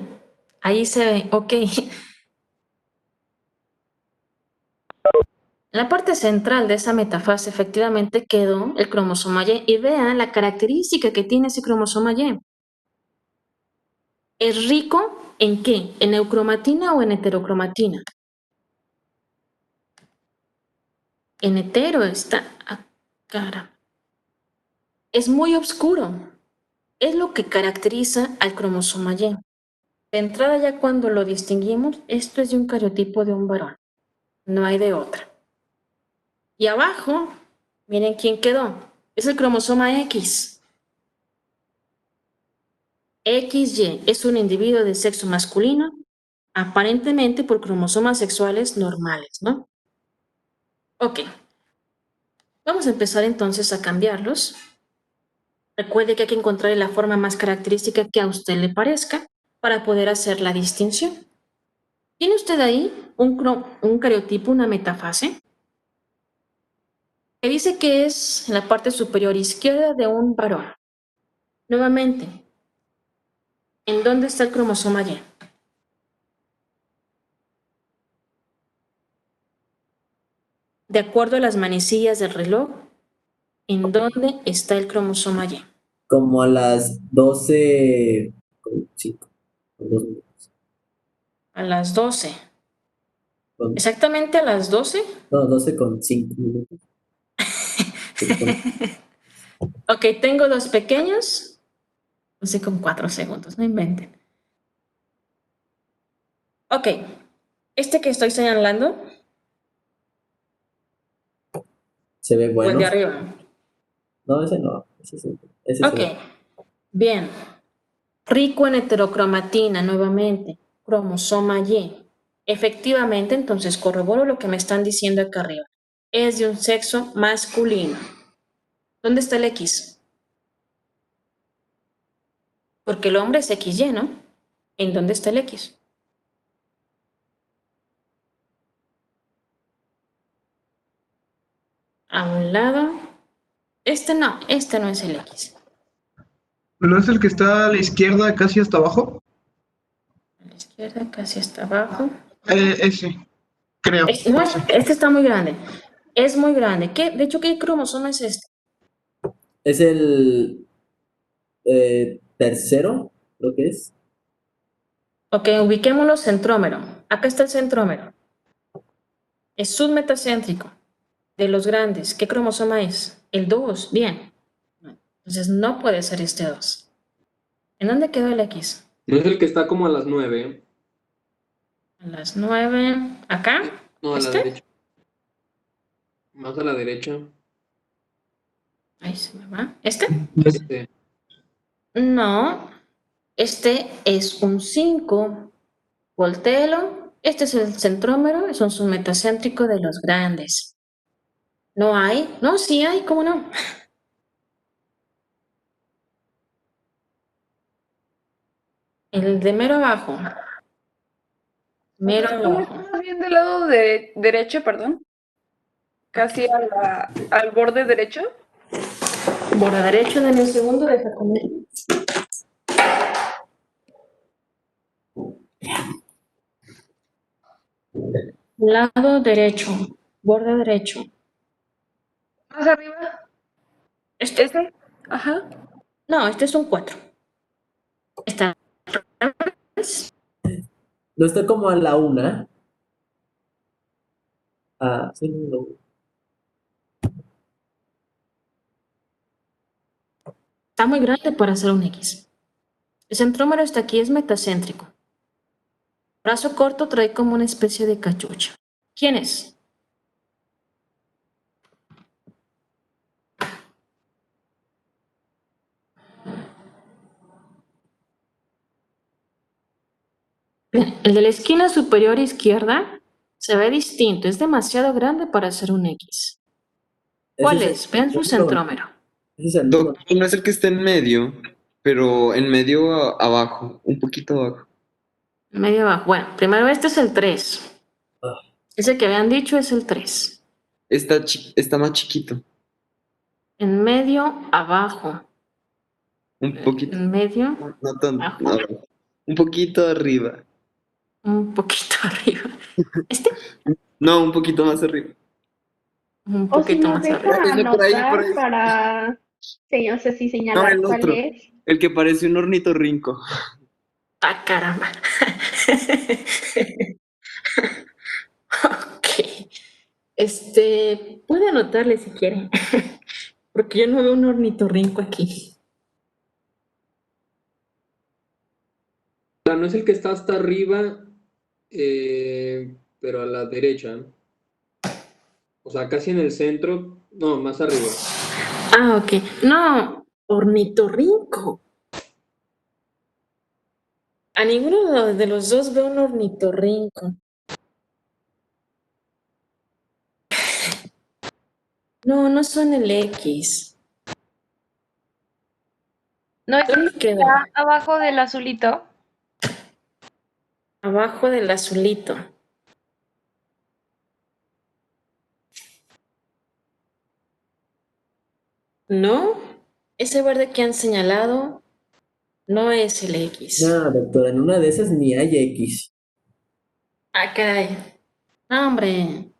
Ahí se ve, ok. En la parte central de esa metafase efectivamente quedó el cromosoma Y vean la característica que tiene ese cromosoma Y. ¿Es rico en qué? ¿En eucromatina o en heterocromatina? En hetero está. Ah, cara. Es muy oscuro. Es lo que caracteriza al cromosoma Y. De entrada ya cuando lo distinguimos, esto es de un cariotipo de un varón. No hay de otra. Y abajo, miren quién quedó. Es el cromosoma X. XY es un individuo de sexo masculino, aparentemente por cromosomas sexuales normales, ¿no? Ok. Vamos a empezar entonces a cambiarlos. Recuerde que hay que encontrar la forma más característica que a usted le parezca para poder hacer la distinción. ¿Tiene usted ahí un cariotipo, una metafase? que dice que es en la parte superior izquierda de un varón. Nuevamente, ¿en dónde está el cromosoma Y? De acuerdo a las manecillas del reloj, ¿en dónde está el cromosoma Y? Como a las 12:05. Con 2 minutos. A las 12. Con- ¿Exactamente a las 12? No, 12:05 minutos. Ok, tengo dos pequeños. 12,4 segundos, no inventen. Ok, este que estoy señalando, Se ve o el bueno. de arriba. No, ese no. Ese se Ok, ve. bien. Rico en heterocromatina, nuevamente. Cromosoma Y. Efectivamente, entonces corroboro lo que me están diciendo acá arriba. Es de un sexo masculino. ¿Dónde está el X? Porque el hombre es XY, ¿no? ¿En dónde está el X? A un lado. Este no es el X. ¿No es el que está a la izquierda, casi hasta abajo? A la izquierda, casi hasta abajo. Ese, creo. No, este está muy grande. Es muy grande. De hecho, ¿qué cromosoma es este? Es el tercero, creo que es. Ok, ubiquémoslo centrómero. Acá está el centrómero. Es submetacéntrico. De los grandes. ¿Qué cromosoma es? El 2. Bien. Entonces no puede ser este 2. ¿En dónde quedó el X? ¿No es el que está como a las 9? A las 9. ¿Acá? No, a la ¿Este? derecha. Más a la derecha. Ahí se me va. ¿Este? Este. No. Este es un 5. Voltéelo. Este es el centrómero. Es un submetacéntrico de los grandes. ¿No hay? No, sí hay. ¿Cómo no? El de mero abajo. Mero abajo. Más bien del lado derecho, perdón. Casi al borde derecho. Borde derecho, dame un segundo, deja comer. Lado derecho, borde derecho. Más arriba. ¿Este? Ese. Ajá. No, este es un 4. Está. No está como a la 1. Ah, sí, no. Está muy grande para hacer un X. El centrómero está aquí, es metacéntrico. Brazo corto trae como una especie de cachucha. ¿Quién es? Bien, el de la esquina superior izquierda se ve distinto, es demasiado grande para hacer un X. ¿Cuál Ese es? Vean su el centrómero. Ese es el Doctor, no es el que está en medio, pero en medio abajo, un poquito abajo. Medio abajo. Bueno, primero este es el 3. Ah. Ese que habían dicho es el 3. Está más chiquito, En medio abajo. un poquito, En medio no tanto, abajo. no, un poquito arriba. Un poquito arriba. Este, No, un poquito más arriba. un O si poquito nos más deja arriba. Ese por ahí, por anotar ahí. para, no sé si No, señalar el cuál otro, es. el que parece un ornitorrinco. Ah, caramba. Ok. Puede anotarle si quiere. Porque yo no veo un ornitorrinco aquí. O sea, no es el que está hasta arriba, pero a la derecha. O sea, casi en el centro. No, más arriba. Ah, ok. No, ornitorrinco. A ninguno de los dos veo un ornitorrinco. No, no son el X. ¿No es ¿Dónde el que quedó? está abajo del azulito? Abajo del azulito. No, ese verde que han señalado no es el X. No, doctora, en una de esas ni hay X. Ah, caray. No, hombre.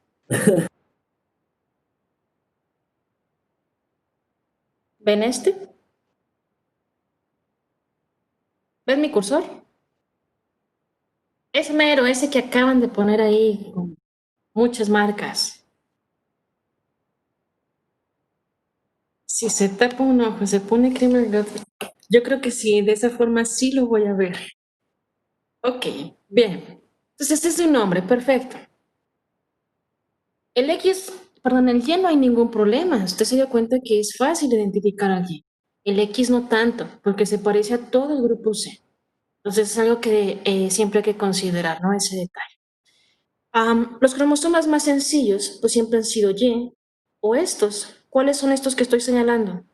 ¿Ven este? ¿Ven mi cursor? Es mero, ese que acaban de poner ahí con muchas marcas. Si se tapa un ojo, se pone crema el otro. Yo creo que sí, de esa forma sí lo voy a ver. Ok, bien. Entonces este es un nombre, perfecto. El X, perdón, el Y no hay ningún problema. Usted se dio cuenta que es fácil identificar al Y. El X no tanto, porque se parece a todo el grupo C. Entonces es algo que siempre hay que considerar, ¿no? Ese detalle. Los cromosomas más sencillos, pues siempre han sido Y o estos. ¿Cuáles son estos que estoy señalando?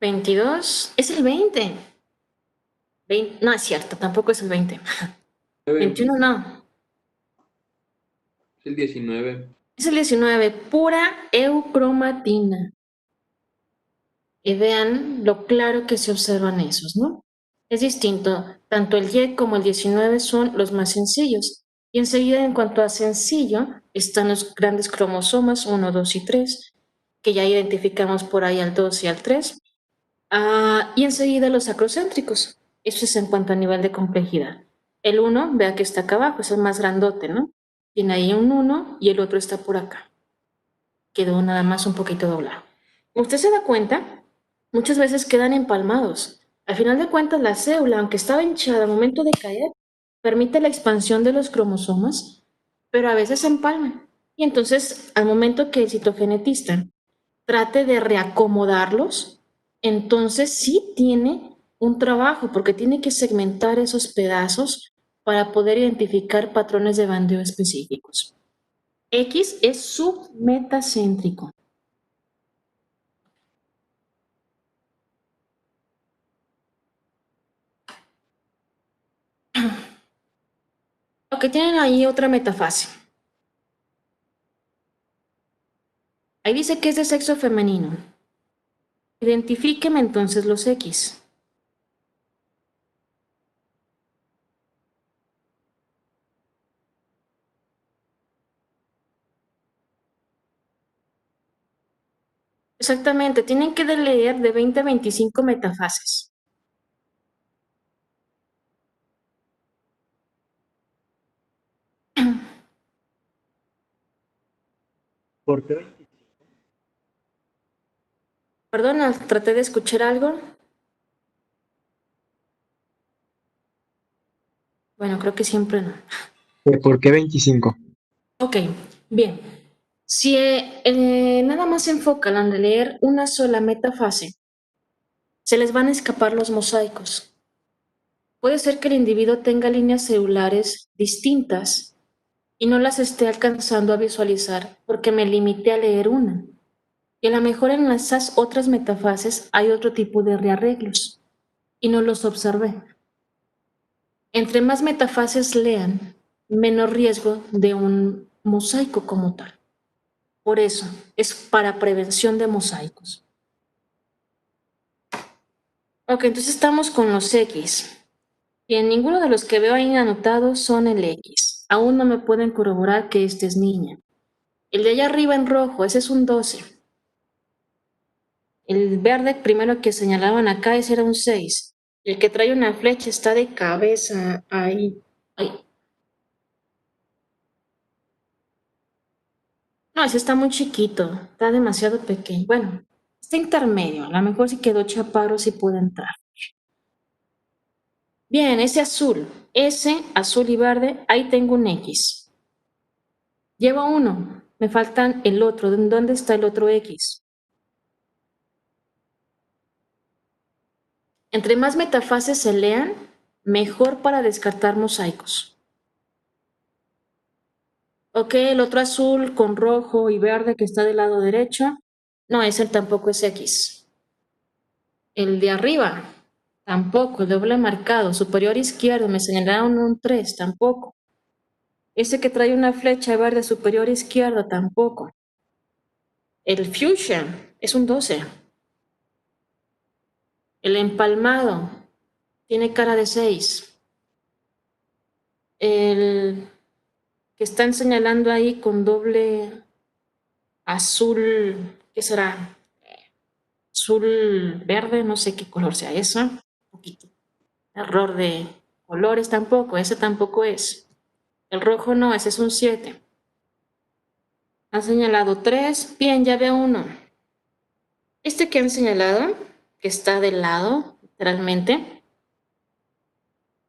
¿22? Es el 20. No es cierto, tampoco es el 20. 21 no. Es el 19. Es el 19, pura eucromatina. Y vean lo claro que se observan esos, ¿no? Es distinto, tanto el Y como el 19 son los más sencillos. Y enseguida, en cuanto a sencillo, están los grandes cromosomas 1, 2 y 3, que ya identificamos por ahí al 2 y al 3. Y enseguida los acrocéntricos. Eso es en cuanto a nivel de complejidad. El 1, vea que está acá abajo, es el más grandote, ¿no? Tiene ahí un 1 y el otro está por acá. Quedó nada más un poquito doblado. Usted se da cuenta, muchas veces quedan empalmados. Al final de cuentas, la célula, aunque estaba hinchada al momento de caer, permite la expansión de los cromosomas, pero a veces se empalman. Y entonces, al momento que el citogenetista trate de reacomodarlos, entonces sí tiene un trabajo, porque tiene que segmentar esos pedazos para poder identificar patrones de bandeo específicos. X es submetacéntrico. Ok, tienen ahí otra metafase. Ahí dice que es de sexo femenino. Identifíqueme entonces los X. Exactamente, tienen que leer de 20 a 25 metafases. ¿Por qué? Perdona, traté de escuchar algo. Bueno, creo que siempre no. ¿Por qué 25? Ok, bien. Si nada más se enfocan en leer una sola metafase, se les van a escapar los mosaicos. Puede ser que el individuo tenga líneas celulares distintas y no las esté alcanzando a visualizar porque me limité a leer una. Y a lo mejor en esas otras metafases hay otro tipo de rearreglos y no los observé. Entre más metafases lean, menos riesgo de un mosaico como tal. Por eso, es para prevención de mosaicos. Ok, entonces estamos con los X. Y en ninguno de los que veo ahí anotados son el X. Aún no me pueden corroborar que este es niña. El de allá arriba en rojo, ese es un 12. El verde primero que señalaban acá, ese era un 6. El que trae una flecha está de cabeza ahí. Ahí. No, ese está muy chiquito, está demasiado pequeño. Bueno, está intermedio, a lo mejor si quedó chaparro sí puede entrar. Bien, ese azul y verde, ahí tengo un X. Llevo uno, me faltan el otro. ¿Dónde está el otro X? Entre más metafases se lean, mejor para descartar mosaicos. Ok, el otro azul con rojo y verde que está del lado derecho. No, ese tampoco es X. El de arriba Tampoco. El doble marcado. Superior izquierdo. Me señalaron un 3. Tampoco. Ese que trae una flecha verde superior izquierdo. Tampoco. El fuchsia es un 12. El empalmado tiene cara de 6. El que están señalando ahí con doble azul, ¿qué será? Azul verde, no sé qué color sea eso. Un poquito. Error de colores tampoco, ese tampoco es. El rojo no, ese es un 7. Han señalado 3. Bien, ya veo uno. Este que han señalado, que está del lado, literalmente,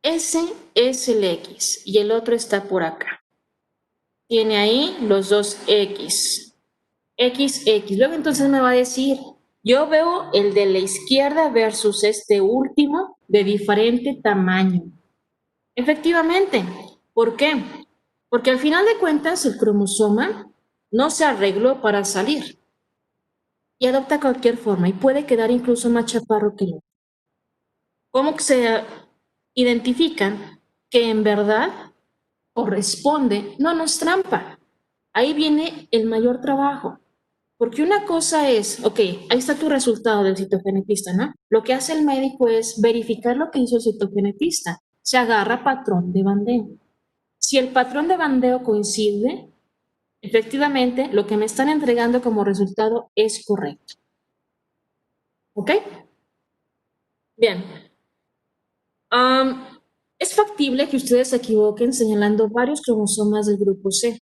ese es el X y el otro está por acá. Tiene ahí los dos X. X, X. Luego entonces me va a decir, yo veo el de la izquierda versus este último de diferente tamaño. Efectivamente. ¿Por qué? Porque al final de cuentas el cromosoma no se arregló para salir y adopta cualquier forma y puede quedar incluso más chaparro que el otro. ¿Cómo se identifican que en verdad corresponde? No es trampa. Ahí viene el mayor trabajo. Porque una cosa es, ok, ahí está tu resultado del citogenetista, ¿no? Lo que hace el médico es verificar lo que hizo el citogenetista. Se agarra patrón de bandeo. Si el patrón de bandeo coincide, efectivamente, lo que me están entregando como resultado es correcto. ¿Ok? Bien. Es factible que ustedes se equivoquen señalando varios cromosomas del grupo C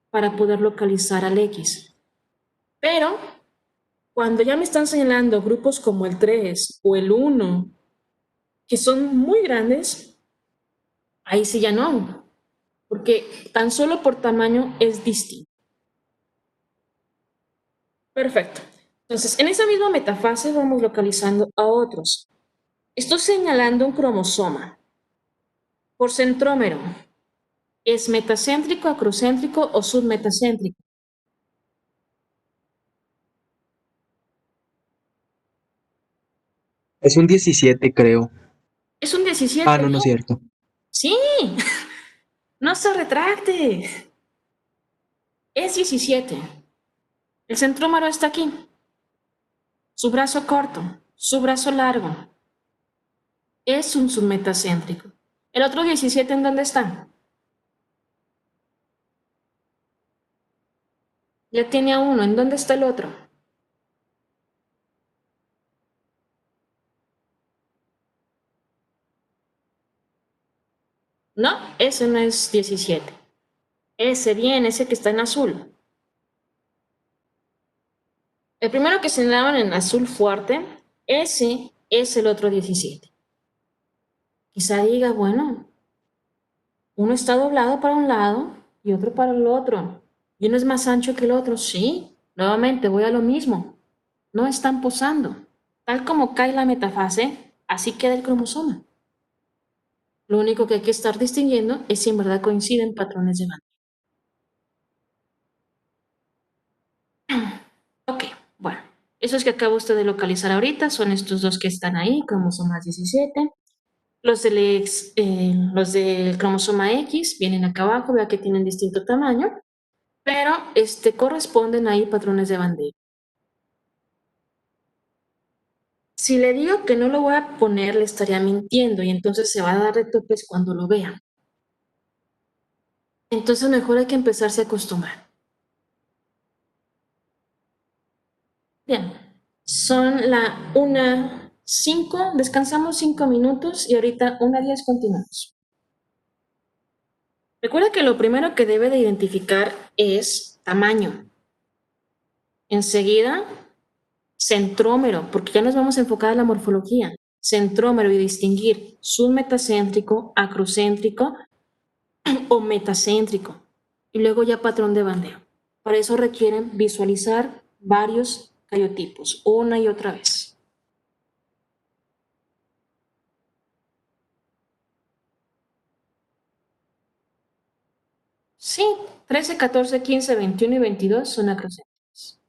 para poder localizar al X. Pero cuando ya me están señalando grupos como el 3 o el 1, que son muy grandes, ahí sí ya no, porque tan solo por tamaño es distinto. Perfecto. Entonces, en esa misma metafase vamos localizando a otros. Estoy señalando un cromosoma. Por centrómero, ¿es metacéntrico, acrocéntrico o submetacéntrico? Es un 17, creo. Es un 17. Ah, no, no es cierto. Sí, no se retracte. Es 17. El centrómero está aquí. Su brazo corto, su brazo largo. Es un submetacéntrico. ¿El otro 17 en dónde está? Ya tiene a uno. ¿En dónde está el otro? No, ese no es 17. Ese bien, ese que está en azul. El primero que señalaron en azul fuerte, ese es el otro 17. Quizá diga, bueno, uno está doblado para un lado y otro para el otro. Y uno es más ancho que el otro. Sí, nuevamente voy a lo mismo. No están posando. Tal como cae la metafase, así queda el cromosoma. Lo único que hay que estar distinguiendo es si en verdad coinciden patrones de bandeo. Ok, bueno. Esos que acaba usted de localizar ahorita son estos dos que están ahí, cromosomas 17. Los del cromosoma X vienen acá abajo, vea que tienen distinto tamaño, pero corresponden ahí patrones de bandeo. Si le digo que no lo voy a poner, le estaría mintiendo y entonces se va a dar de topes cuando lo vea. Entonces mejor hay que empezarse a acostumbrar. Bien, son la 1:05, descansamos 5 minutos y ahorita 1:10 continuamos. Recuerda que lo primero que debe de identificar es tamaño. Enseguida, centrómero, porque ya nos vamos a enfocar en la morfología. Centrómero y distinguir submetacéntrico, acrocéntrico o metacéntrico. Y luego ya patrón de bandeo. Para eso requieren visualizar varios cariotipos una y otra vez. Sí, 13, 14, 15, 21 y 22 son acrocéntricos.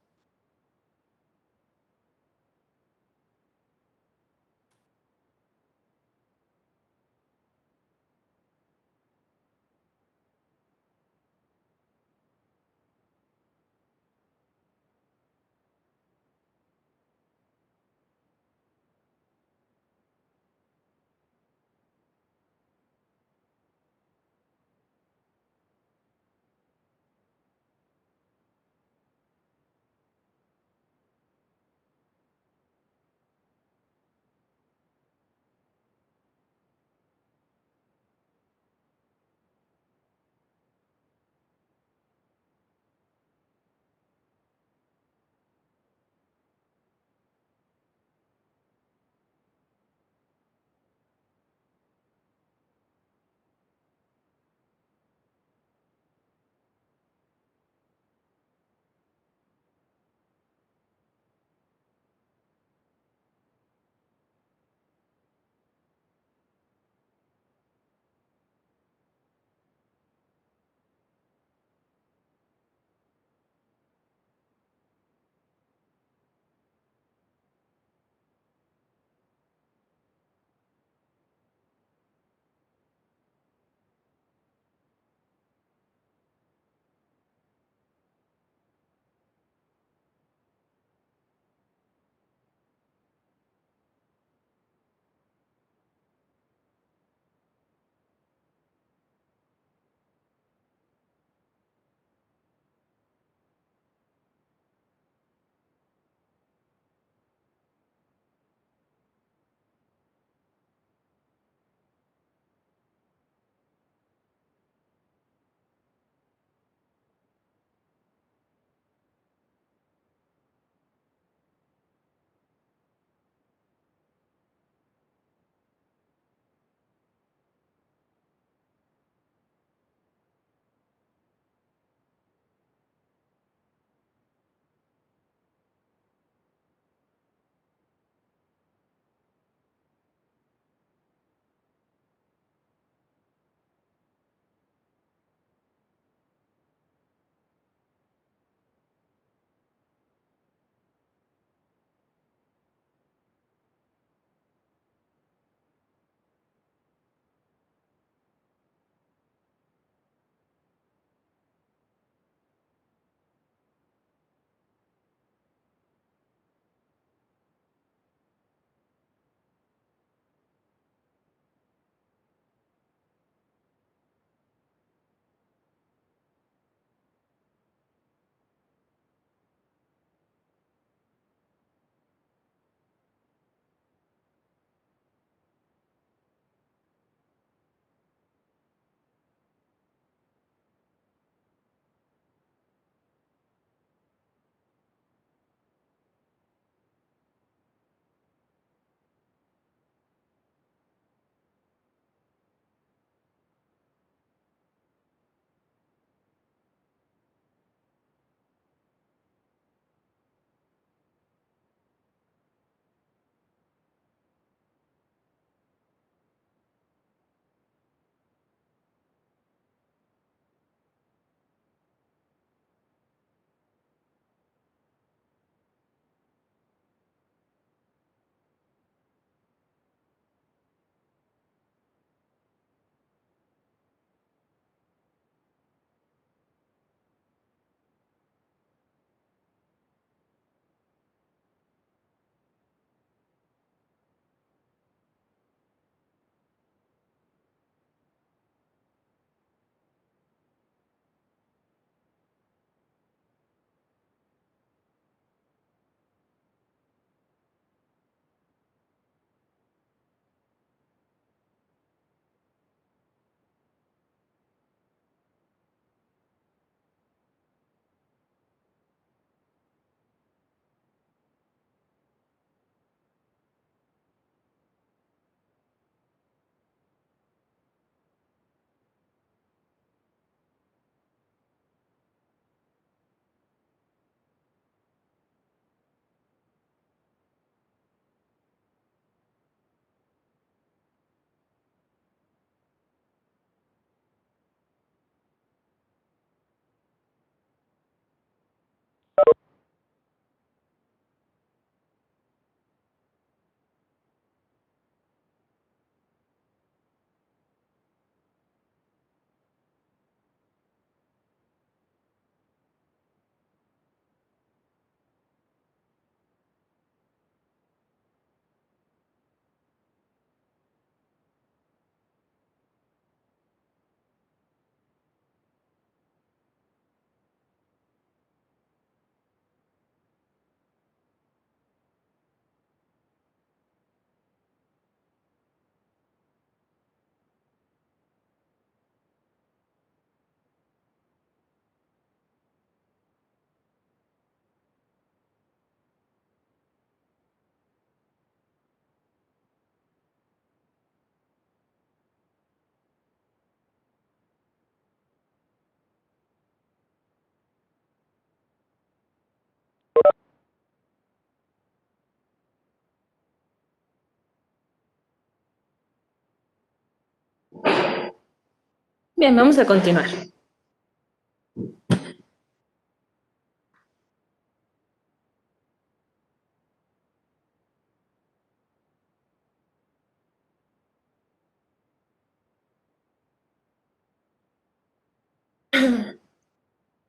Bien, vamos a continuar.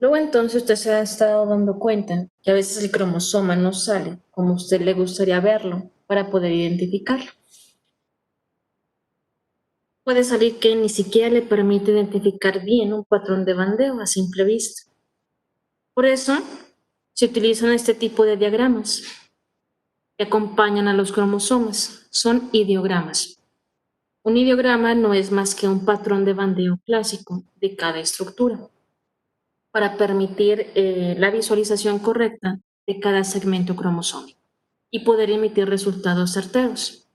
Luego entonces usted se ha estado dando cuenta que a veces el cromosoma no sale como a usted le gustaría verlo para poder identificarlo. Puede salir que ni siquiera le permite identificar bien un patrón de bandeo a simple vista. Por eso se utilizan este tipo de diagramas que acompañan a los cromosomas. Son ideogramas. Un ideograma no es más que un patrón de bandeo clásico de cada estructura para permitir la visualización correcta de cada segmento cromosómico y poder emitir resultados certeros.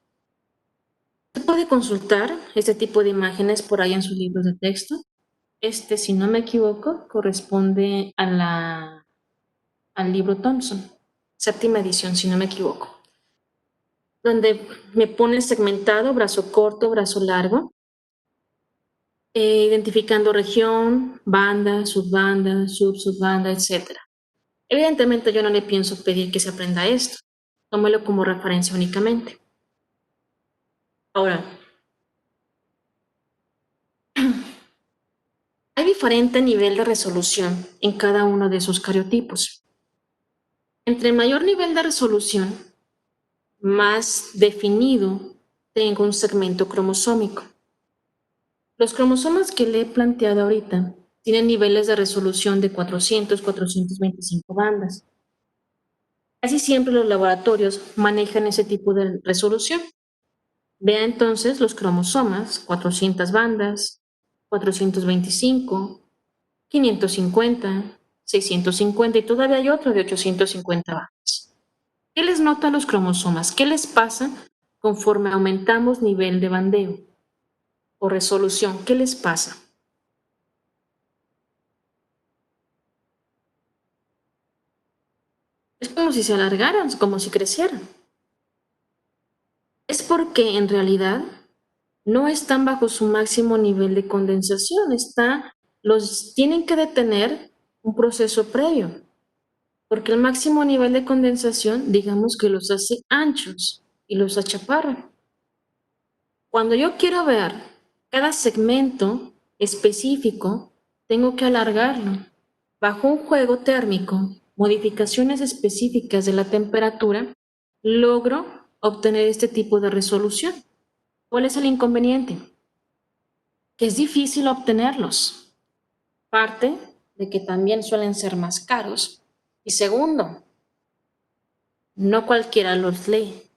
Se puede consultar este tipo de imágenes por ahí en sus libros de texto. Este, si no me equivoco, corresponde al libro Thompson, 7ª edición, si no me equivoco, donde me pone segmentado, brazo corto, brazo largo, identificando región, banda, subbanda, etc. Evidentemente yo no le pienso pedir que se aprenda esto, tómelo como referencia únicamente. Ahora, hay diferente nivel de resolución en cada uno de esos cariotipos. Entre mayor nivel de resolución, más definido tengo un segmento cromosómico. Los cromosomas que le he planteado ahorita tienen niveles de resolución de 400, 425 bandas. Casi siempre los laboratorios manejan ese tipo de resolución. Vea entonces los cromosomas, 400 bandas, 425, 550, 650 y todavía hay otro de 850 bandas. ¿Qué les nota a los cromosomas? ¿Qué les pasa conforme aumentamos nivel de bandeo o resolución? ¿Qué les pasa? Es como si se alargaran, como si crecieran. Es porque en realidad no están bajo su máximo nivel de condensación, tienen que detener un proceso previo, porque el máximo nivel de condensación, digamos que los hace anchos y los achaparra. Cuando yo quiero ver cada segmento específico, tengo que alargarlo. Bajo un juego térmico, modificaciones específicas de la temperatura, logro obtener este tipo de resolución. ¿Cuál es el inconveniente? Que es difícil obtenerlos. Parte de que también suelen ser más caros. Y segundo, no cualquiera los lee.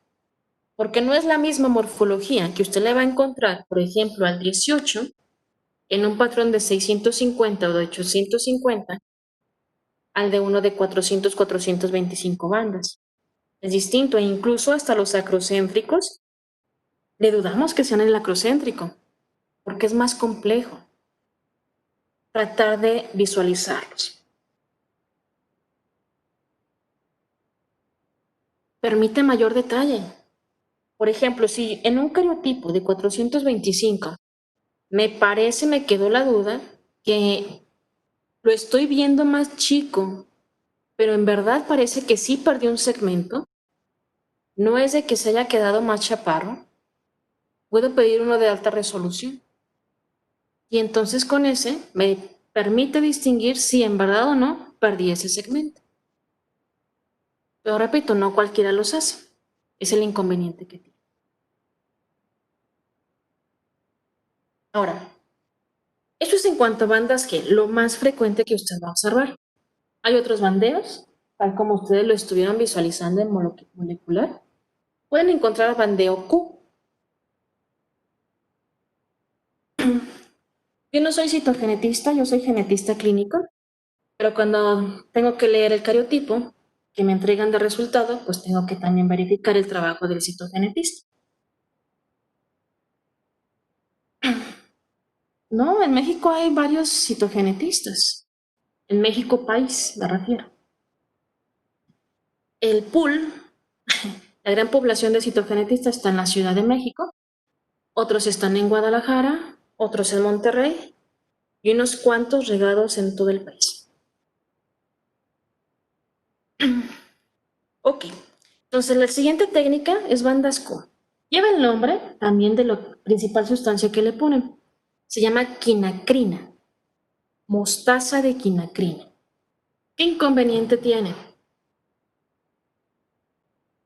Porque no es la misma morfología que usted le va a encontrar, por ejemplo, al 18 en un patrón de 650 o de 850 al de uno de 400, 425 bandas. Es distinto e incluso hasta los acrocéntricos le dudamos que sean el acrocéntrico porque es más complejo tratar de visualizarlos. Permite mayor detalle. Por ejemplo, si en un cariotipo de 425 me quedó la duda que lo estoy viendo más chico, pero en verdad parece que sí perdió un segmento, no es de que se haya quedado más chaparro, puedo pedir uno de alta resolución. Y entonces con ese me permite distinguir si en verdad o no perdí ese segmento. Pero repito, no cualquiera los hace. Es el inconveniente que tiene. Ahora, eso es en cuanto a bandas G, lo más frecuente que usted va a observar. Hay otros bandeos, tal como ustedes lo estuvieron visualizando en molecular. Pueden encontrar bandeo Q. Yo no soy citogenetista, yo soy genetista clínico, pero cuando tengo que leer el cariotipo que me entregan de resultado, pues tengo que también verificar el trabajo del citogenetista. No, en México hay varios citogenetistas. En México país, me refiero. El pool, la gran población de citogenetistas está en la Ciudad de México, otros están en Guadalajara, otros en Monterrey y unos cuantos regados en todo el país. Ok, entonces la siguiente técnica es bandas Q. Lleva el nombre también de la principal sustancia que le ponen. Se llama quinacrina, mostaza de quinacrina. ¿Qué inconveniente tiene?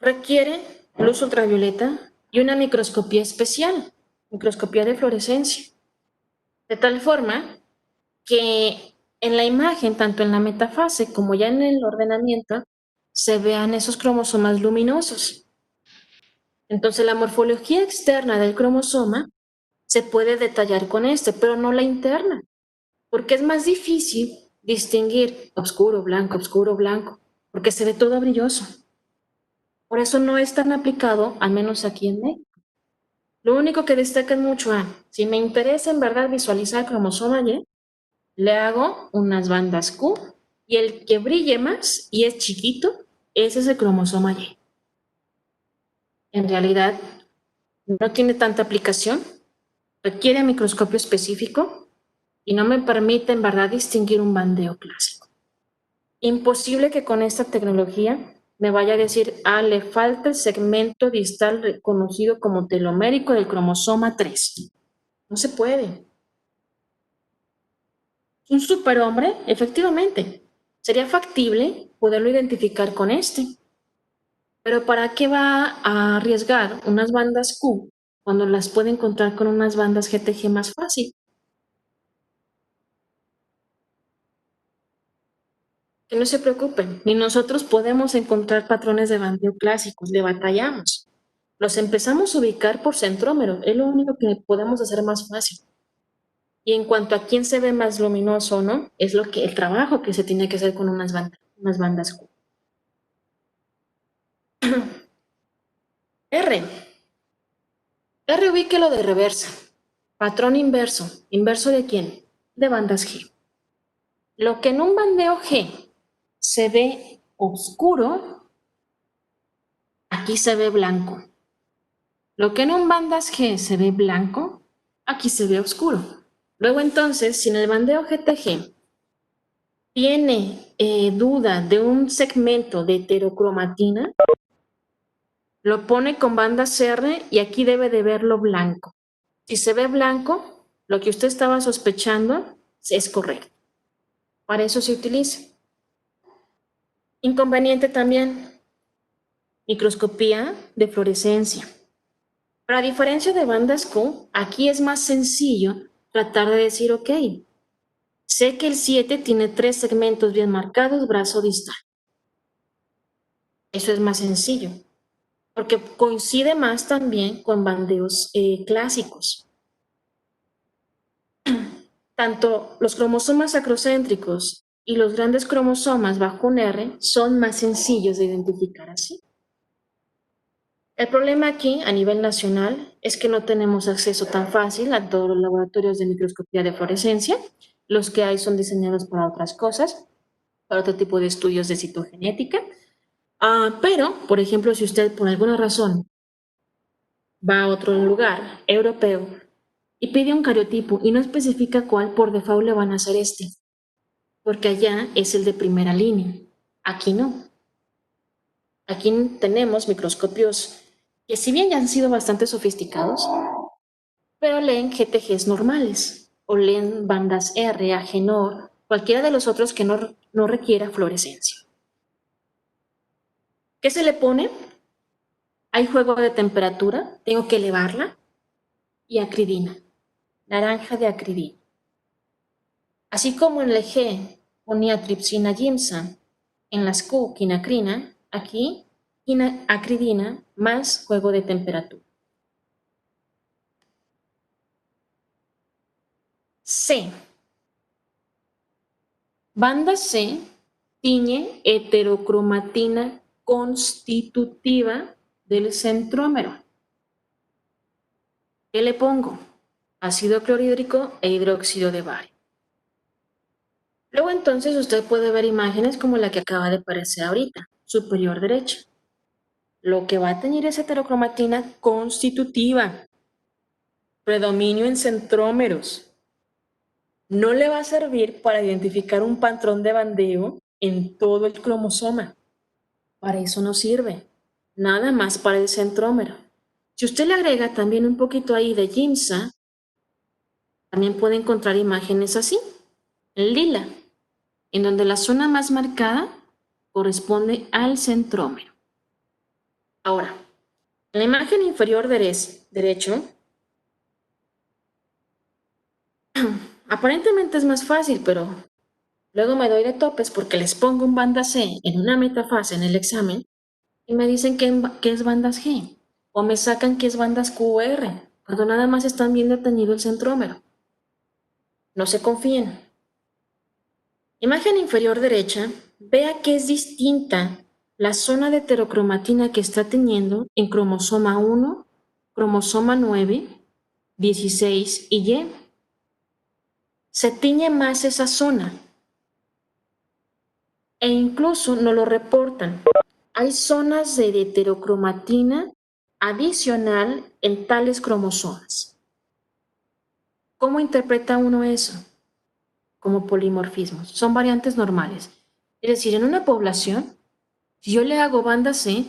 Requiere luz ultravioleta y una microscopía especial, microscopía de fluorescencia, de tal forma que en la imagen, tanto en la metafase como ya en el ordenamiento, se vean esos cromosomas luminosos. Entonces la morfología externa del cromosoma se puede detallar con este, pero no la interna, porque es más difícil distinguir oscuro, blanco, porque se ve todo brilloso. Por eso no es tan aplicado, al menos aquí en México. Lo único que destaca mucho, si me interesa en verdad visualizar el cromosoma Y, le hago unas bandas Q y el que brille más y es chiquito, ese es el cromosoma Y. En realidad, no tiene tanta aplicación, requiere microscopio específico y no me permite en verdad distinguir un bandeo clásico. Imposible que con esta tecnología me vaya a decir, le falta el segmento distal reconocido como telomérico del cromosoma 3. No se puede. Un superhombre, efectivamente, sería factible poderlo identificar con este. Pero ¿para qué va a arriesgar unas bandas Q cuando las puede encontrar con unas bandas GTG más fácil? Que no se preocupen, ni nosotros podemos encontrar patrones de bandeo clásicos, le batallamos. Los empezamos a ubicar por centrómero, es lo único que podemos hacer más fácil. Y en cuanto a quién se ve más luminoso o no, es el trabajo que se tiene que hacer con unas bandas Q. R. R ubíquelo de reversa. Patrón inverso. ¿Inverso de quién? De bandas G. Lo que en un bandeo G se ve oscuro, aquí se ve blanco. Lo que en un bandas G se ve blanco, aquí se ve oscuro. Luego entonces, si en el bandeo GTG tiene duda de un segmento de heterocromatina, lo pone con bandas R y aquí debe de verlo blanco. Si se ve blanco, lo que usted estaba sospechando es correcto. Para eso se utiliza. Inconveniente también, microscopía de fluorescencia. Pero a diferencia de bandas Q, aquí es más sencillo tratar de decir, ok, sé que el 7 tiene 3 segmentos bien marcados, brazo distal. Eso es más sencillo, porque coincide más también con bandeos clásicos. Tanto los cromosomas acrocéntricos y los grandes cromosomas bajo un R son más sencillos de identificar así. El problema aquí, a nivel nacional, es que no tenemos acceso tan fácil a todos los laboratorios de microscopía de fluorescencia. Los que hay son diseñados para otras cosas, para otro tipo de estudios de citogenética. Pero, por ejemplo, si usted por alguna razón va a otro lugar europeo y pide un cariotipo y no especifica cuál, por default le van a hacer este, porque allá es el de primera línea. Aquí no. Aquí tenemos microscopios que si bien ya han sido bastante sofisticados, pero leen GTGs normales o leen bandas R, Agenor, cualquiera de los otros que no requiera fluorescencia. ¿Qué se le pone? Hay juego de temperatura, tengo que elevarla, y acridina, naranja de acridina. Así como en el G ponía tripsina gimsa, en las Q quinacrina, aquí acridina más juego de temperatura. C. Banda C tiñe heterocromatina constitutiva del centrómero. ¿Qué le pongo? Ácido clorhídrico e hidróxido de bario. Luego entonces usted puede ver imágenes como la que acaba de aparecer ahorita, superior derecha. Lo que va a teñir es heterocromatina constitutiva. Predominio en centrómeros. no le va a servir para identificar un patrón de bandeo en todo el cromosoma. Para eso no sirve. Nada más para el centrómero. Si usted le agrega también un poquito ahí de ginseng, también puede encontrar imágenes así, en lila, en donde la zona más marcada corresponde al centrómero. Ahora, en la imagen inferior derecho, aparentemente es más fácil, pero luego me doy de topes porque les pongo un banda C en una metafase en el examen y me dicen que es bandas G, o me sacan que es bandas Q o R, cuando nada más están viendo detenido el centrómero. No se confíen. Imagen inferior derecha, vea que es distinta la zona de heterocromatina que está teniendo en cromosoma 1, cromosoma 9, 16 y Y. Se tiñe más esa zona. E incluso nos lo reportan. Hay zonas de heterocromatina adicional en tales cromosomas. ¿Cómo interpreta uno eso? Como polimorfismos. Son variantes normales. Es decir, en una población, si yo le hago banda C,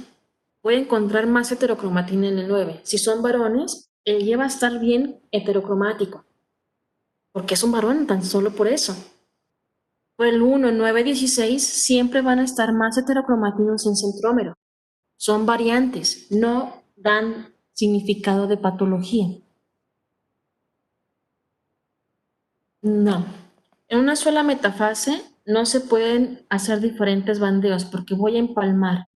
voy a encontrar más heterocromatina en el 9. Si son varones, el Y va a estar bien heterocromático, porque es un varón tan solo por eso. Por el 1, 9, 16 siempre van a estar más heterocromatinos en centrómero. Son variantes, no dan significado de patología. No. En una sola metafase no se pueden hacer diferentes bandeos porque voy a empalmar.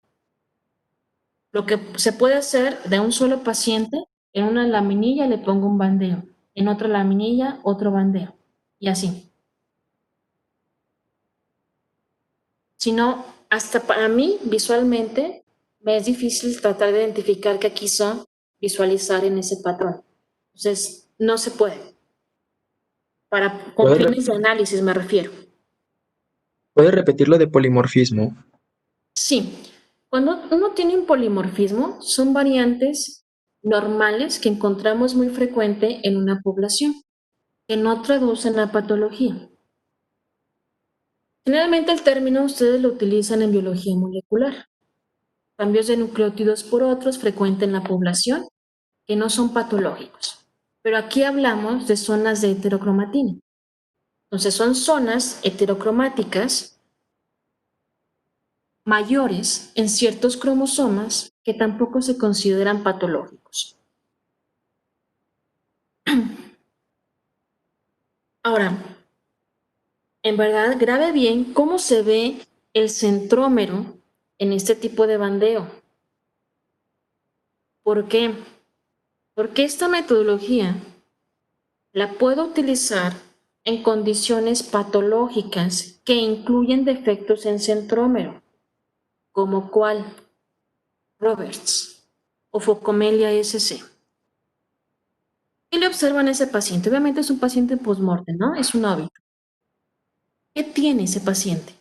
Lo que se puede hacer de un solo paciente, en una laminilla le pongo un bandeo, en otra laminilla otro bandeo, y así. Si no, hasta para mí, visualmente, me es difícil tratar de identificar qué quiso visualizar en ese patrón. Entonces, no se puede. Con fines de análisis me refiero. ¿Puede repetir lo de polimorfismo? Sí. Cuando uno tiene un polimorfismo, son variantes normales que encontramos muy frecuente en una población, que no traducen la patología. Generalmente el término ustedes lo utilizan en biología molecular. Cambios de nucleótidos por otros frecuentes en la población que no son patológicos. Pero aquí hablamos de zonas de heterocromatina. Entonces son zonas heterocromáticas mayores en ciertos cromosomas que tampoco se consideran patológicos. Ahora, en verdad, grabe bien cómo se ve el centrómero en este tipo de bandeo. ¿Por qué? Porque esta metodología la puedo utilizar en condiciones patológicas que incluyen defectos en centrómero, como cuál, Roberts o Focomelia SC. ¿Qué le observan a ese paciente? Obviamente es un paciente post-mortem, ¿no? Es un óbito. ¿Qué tiene ese paciente?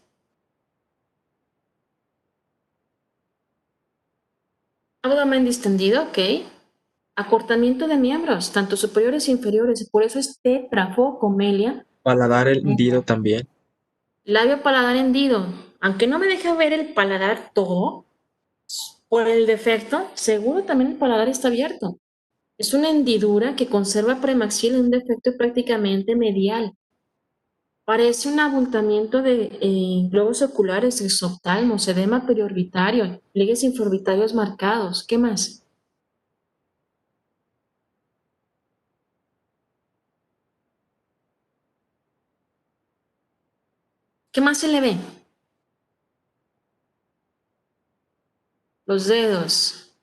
Abdomen distendido, ok. Acortamiento de miembros, tanto superiores e inferiores, por eso es tetrafocomelia. Paladar hendido también. Labio paladar hendido, aunque no me deja ver el paladar todo, por el defecto, seguro también el paladar está abierto. Es una hendidura que conserva premaxil en un defecto prácticamente medial. Parece un abultamiento de globos oculares, exoftalmos, edema periorbitario, pliegues infraorbitarios marcados. ¿Qué más? ¿Qué más se le ve? Los dedos.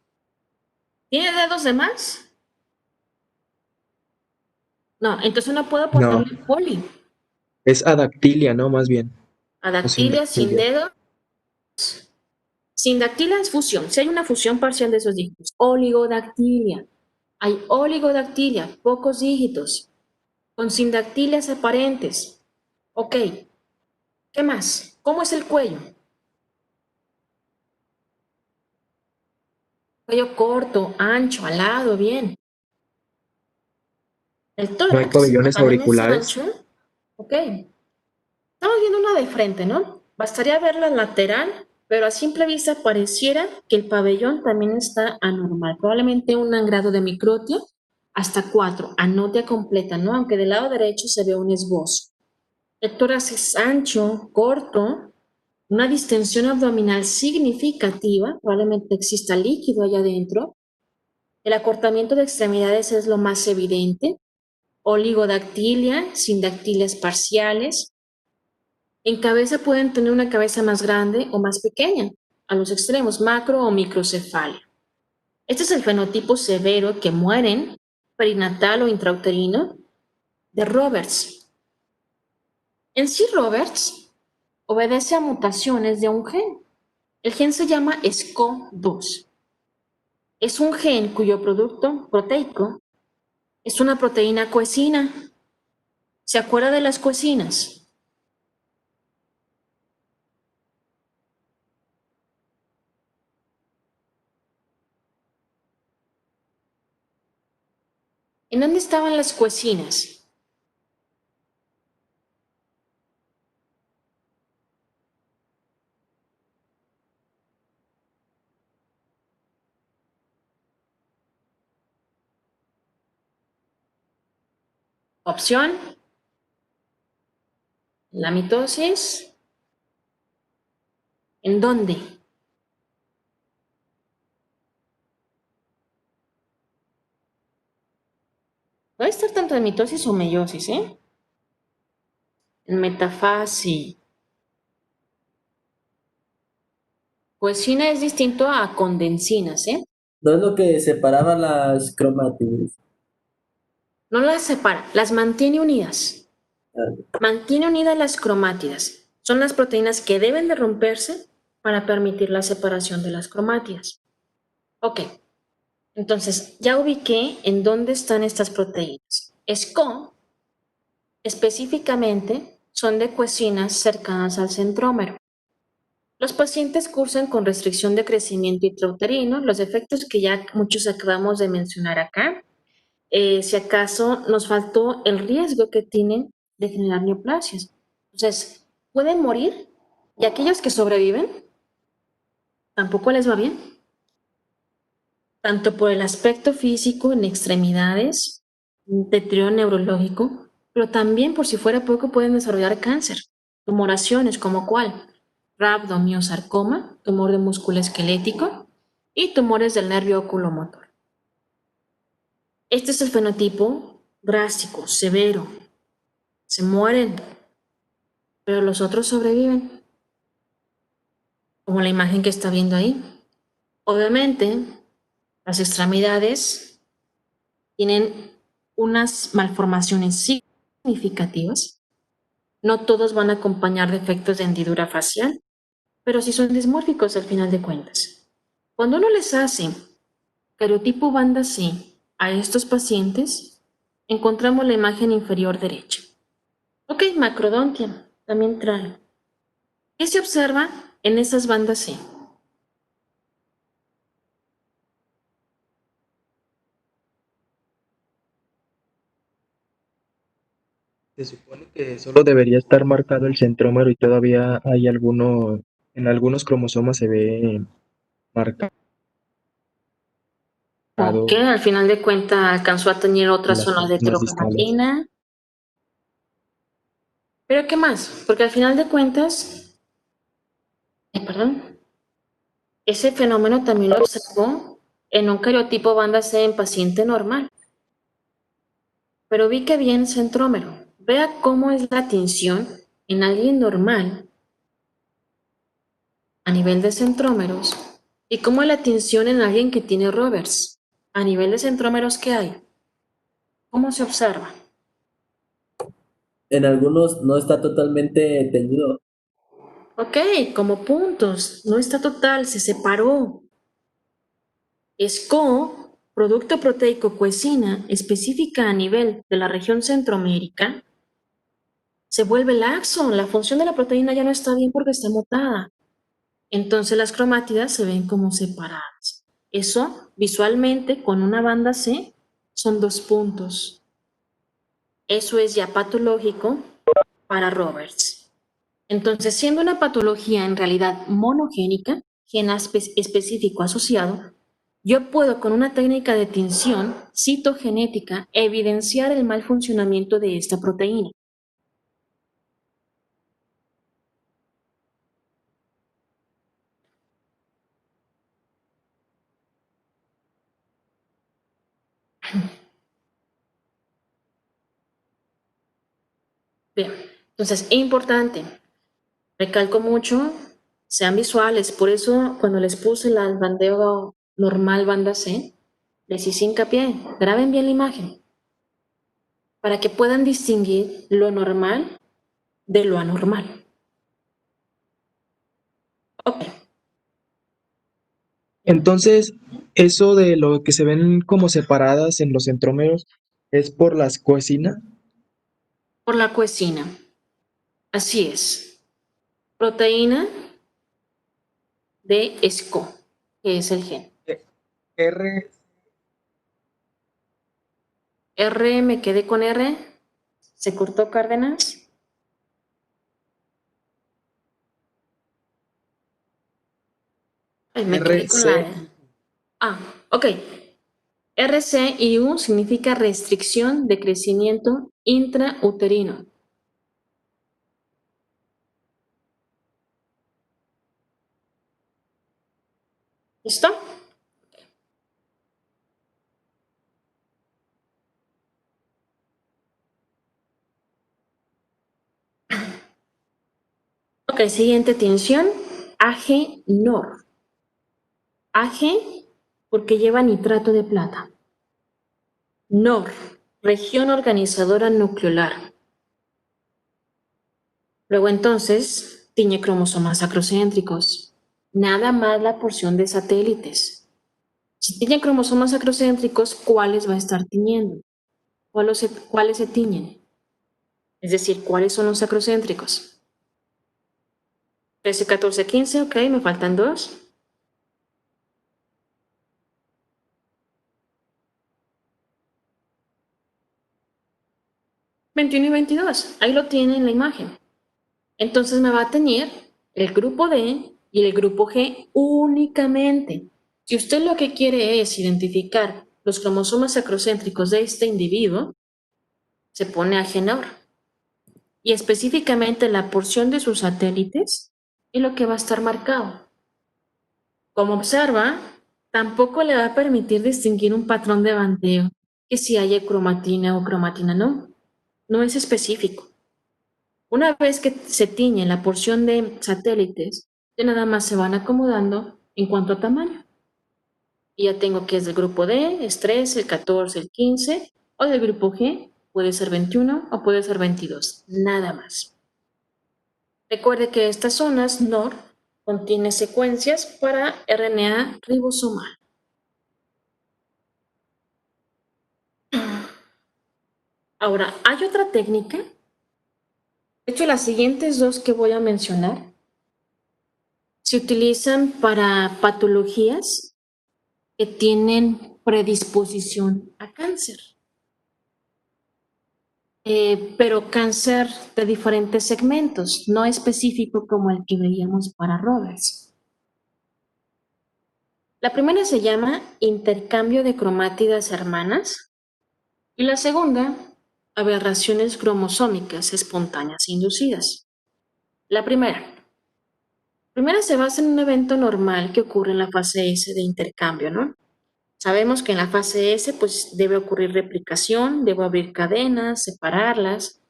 ¿Tiene dedos de más? No, entonces no puedo ponerle poli. Es adactilia, ¿no? Más bien. Adactilia sin dedo. Sindactilia es fusión. Si hay una fusión parcial de esos dígitos. Oligodactilia. Hay oligodactilia, pocos dígitos, con sindactilias aparentes. Ok. ¿Qué más? ¿Cómo es el cuello? Cuello corto, ancho, alado, bien. El tórax. ¿No hay pabellones también auriculares? es ancho. Ok. Estamos viendo una de frente, ¿no? Bastaría ver la lateral, pero a simple vista pareciera que el pabellón también está anormal. Probablemente un grado de microtio hasta 4, anotia completa, ¿no? Aunque del lado derecho se ve un esbozo. El tórax es ancho, corto, una distensión abdominal significativa, probablemente exista líquido allá adentro. El acortamiento de extremidades es lo más evidente. Oligodactilia, sin dactilias parciales. En cabeza pueden tener una cabeza más grande o más pequeña, a los extremos, macro o microcefalia. Este es el fenotipo severo que mueren, perinatal o intrauterino, de Roberts. En sí, Roberts obedece a mutaciones de un gen. El gen se llama SCO2. Es un gen cuyo producto proteico es una proteína coecina. ¿Se acuerda de las coecinas? ¿En dónde estaban las coecinas? Opción, la mitosis. ¿En dónde? Puede estar tanto en mitosis o meiosis, ¿eh? En metafase. Coecina es distinto a condensinas, ¿eh? No es lo que separaba las cromátides. No las separa, las mantiene unidas. Ah, Mantiene unidas las cromátidas. Son las proteínas que deben de romperse para permitir la separación de las cromátidas. Ok, entonces ya ubiqué en dónde están estas proteínas. SCO específicamente son de coecinas cercanas al centrómero. Los pacientes cursan con restricción de crecimiento intrauterino, los efectos que ya muchos acabamos de mencionar acá. Si acaso nos faltó el riesgo que tienen de generar neoplasias. Entonces, pueden morir y aquellos que sobreviven tampoco les va bien, tanto por el aspecto físico en extremidades, deterioro neurológico, pero también por si fuera poco pueden desarrollar cáncer, tumoraciones como cuál, rhabdomiosarcoma, tumor de músculo esquelético y tumores del nervio oculomotor. Este es el fenotipo drástico, severo. Se mueren, pero los otros sobreviven, como la imagen que está viendo ahí. Obviamente, las extremidades tienen unas malformaciones significativas. No todos van a acompañar de efectos de hendidura facial, pero sí son dismórficos al final de cuentas. Cuando uno les hace cariotipo banda C a estos pacientes, encontramos la imagen inferior derecha. Ok, macrodontia también trae. ¿Qué se observa en esas bandas C? Se supone que solo debería estar marcado el centrómero y todavía hay en algunos cromosomas se ve marcado Ok, al final de cuentas alcanzó a tener otras las zonas de zonas distales. heterocromatina. ¿Pero qué más? Porque al final de cuentas, ese fenómeno también lo observó en un cariotipo banda C en paciente normal. Pero vi que bien centrómero. Vea cómo es la tinción en alguien normal a nivel de centrómeros y cómo es la tinción en alguien que tiene Roberts a nivel de centrómeros que hay. ¿Cómo se observa? en algunos no está totalmente teñido. Ok, como puntos, no está total, se separó. SCO, producto proteico coecina específica a nivel de la región centroamérica, se vuelve laxo, la función de la proteína ya no está bien porque está mutada. Entonces las cromátidas se ven como separadas. Eso, visualmente, con una banda C, son 2 puntos. Eso es ya patológico para Roberts. Entonces, siendo una patología en realidad monogénica, gen específico asociado, yo puedo con una técnica de tinción citogenética evidenciar el mal funcionamiento de esta proteína. Bien, entonces, importante, recalco mucho, sean visuales, por eso cuando les puse el bandeo normal banda C, les hice hincapié, graben bien la imagen, para que puedan distinguir lo normal de lo anormal. Ok. Entonces, eso de lo que se ven como separadas en los centrómeros es por las coecinas. Por la coecina. Así es. Proteína de SCO, que es el gen. R, R, me quedé con R. ¿Se cortó Cárdenas? Ay, me quedé con la RC. E. Ok. RCIU significa restricción de crecimiento intrauterino. ¿Listo? Ok, siguiente tinción. AG-NOR. AG porque lleva nitrato de plata. NOR, región organizadora nucleolar. Luego entonces, tiñe cromosomas acrocéntricos. Nada más la porción de satélites. Si tiñe cromosomas acrocéntricos, ¿cuáles va a estar tiñendo? ¿Cuáles se tiñen? Es decir, ¿cuáles son los acrocéntricos? 13, 14, 15, ok, me faltan 2. ...21 y 22, ahí lo tiene en la imagen. Entonces me va a tener el grupo D y el grupo G únicamente. Si usted lo que quiere es identificar los cromosomas acrocéntricos de este individuo, se pone AG-NOR. Y específicamente la porción de sus satélites es lo que va a estar marcado. Como observa, tampoco le va a permitir distinguir un patrón de bandeo, que si haya cromatina o cromatina no. No es específico. Una vez que se tiñe la porción de satélites, ya nada más se van acomodando en cuanto a tamaño. Y ya tengo que es del grupo D, es 13, el 14, el 15, o del grupo G, puede ser 21 o puede ser 22, nada más. Recuerde que estas zonas NOR contienen secuencias para RNA ribosomal. Ahora, hay otra técnica. De hecho, las siguientes dos que voy a mencionar se utilizan para patologías que tienen predisposición a cáncer. Pero cáncer de diferentes segmentos, no específico como el que veíamos para Roberts. La primera se llama intercambio de cromátidas hermanas y la segunda, aberraciones cromosómicas espontáneas inducidas. La primera se basa en un evento normal que ocurre en la fase S de intercambio, ¿no? Sabemos que en la fase S pues debe ocurrir replicación, debo abrir cadenas, separarlas,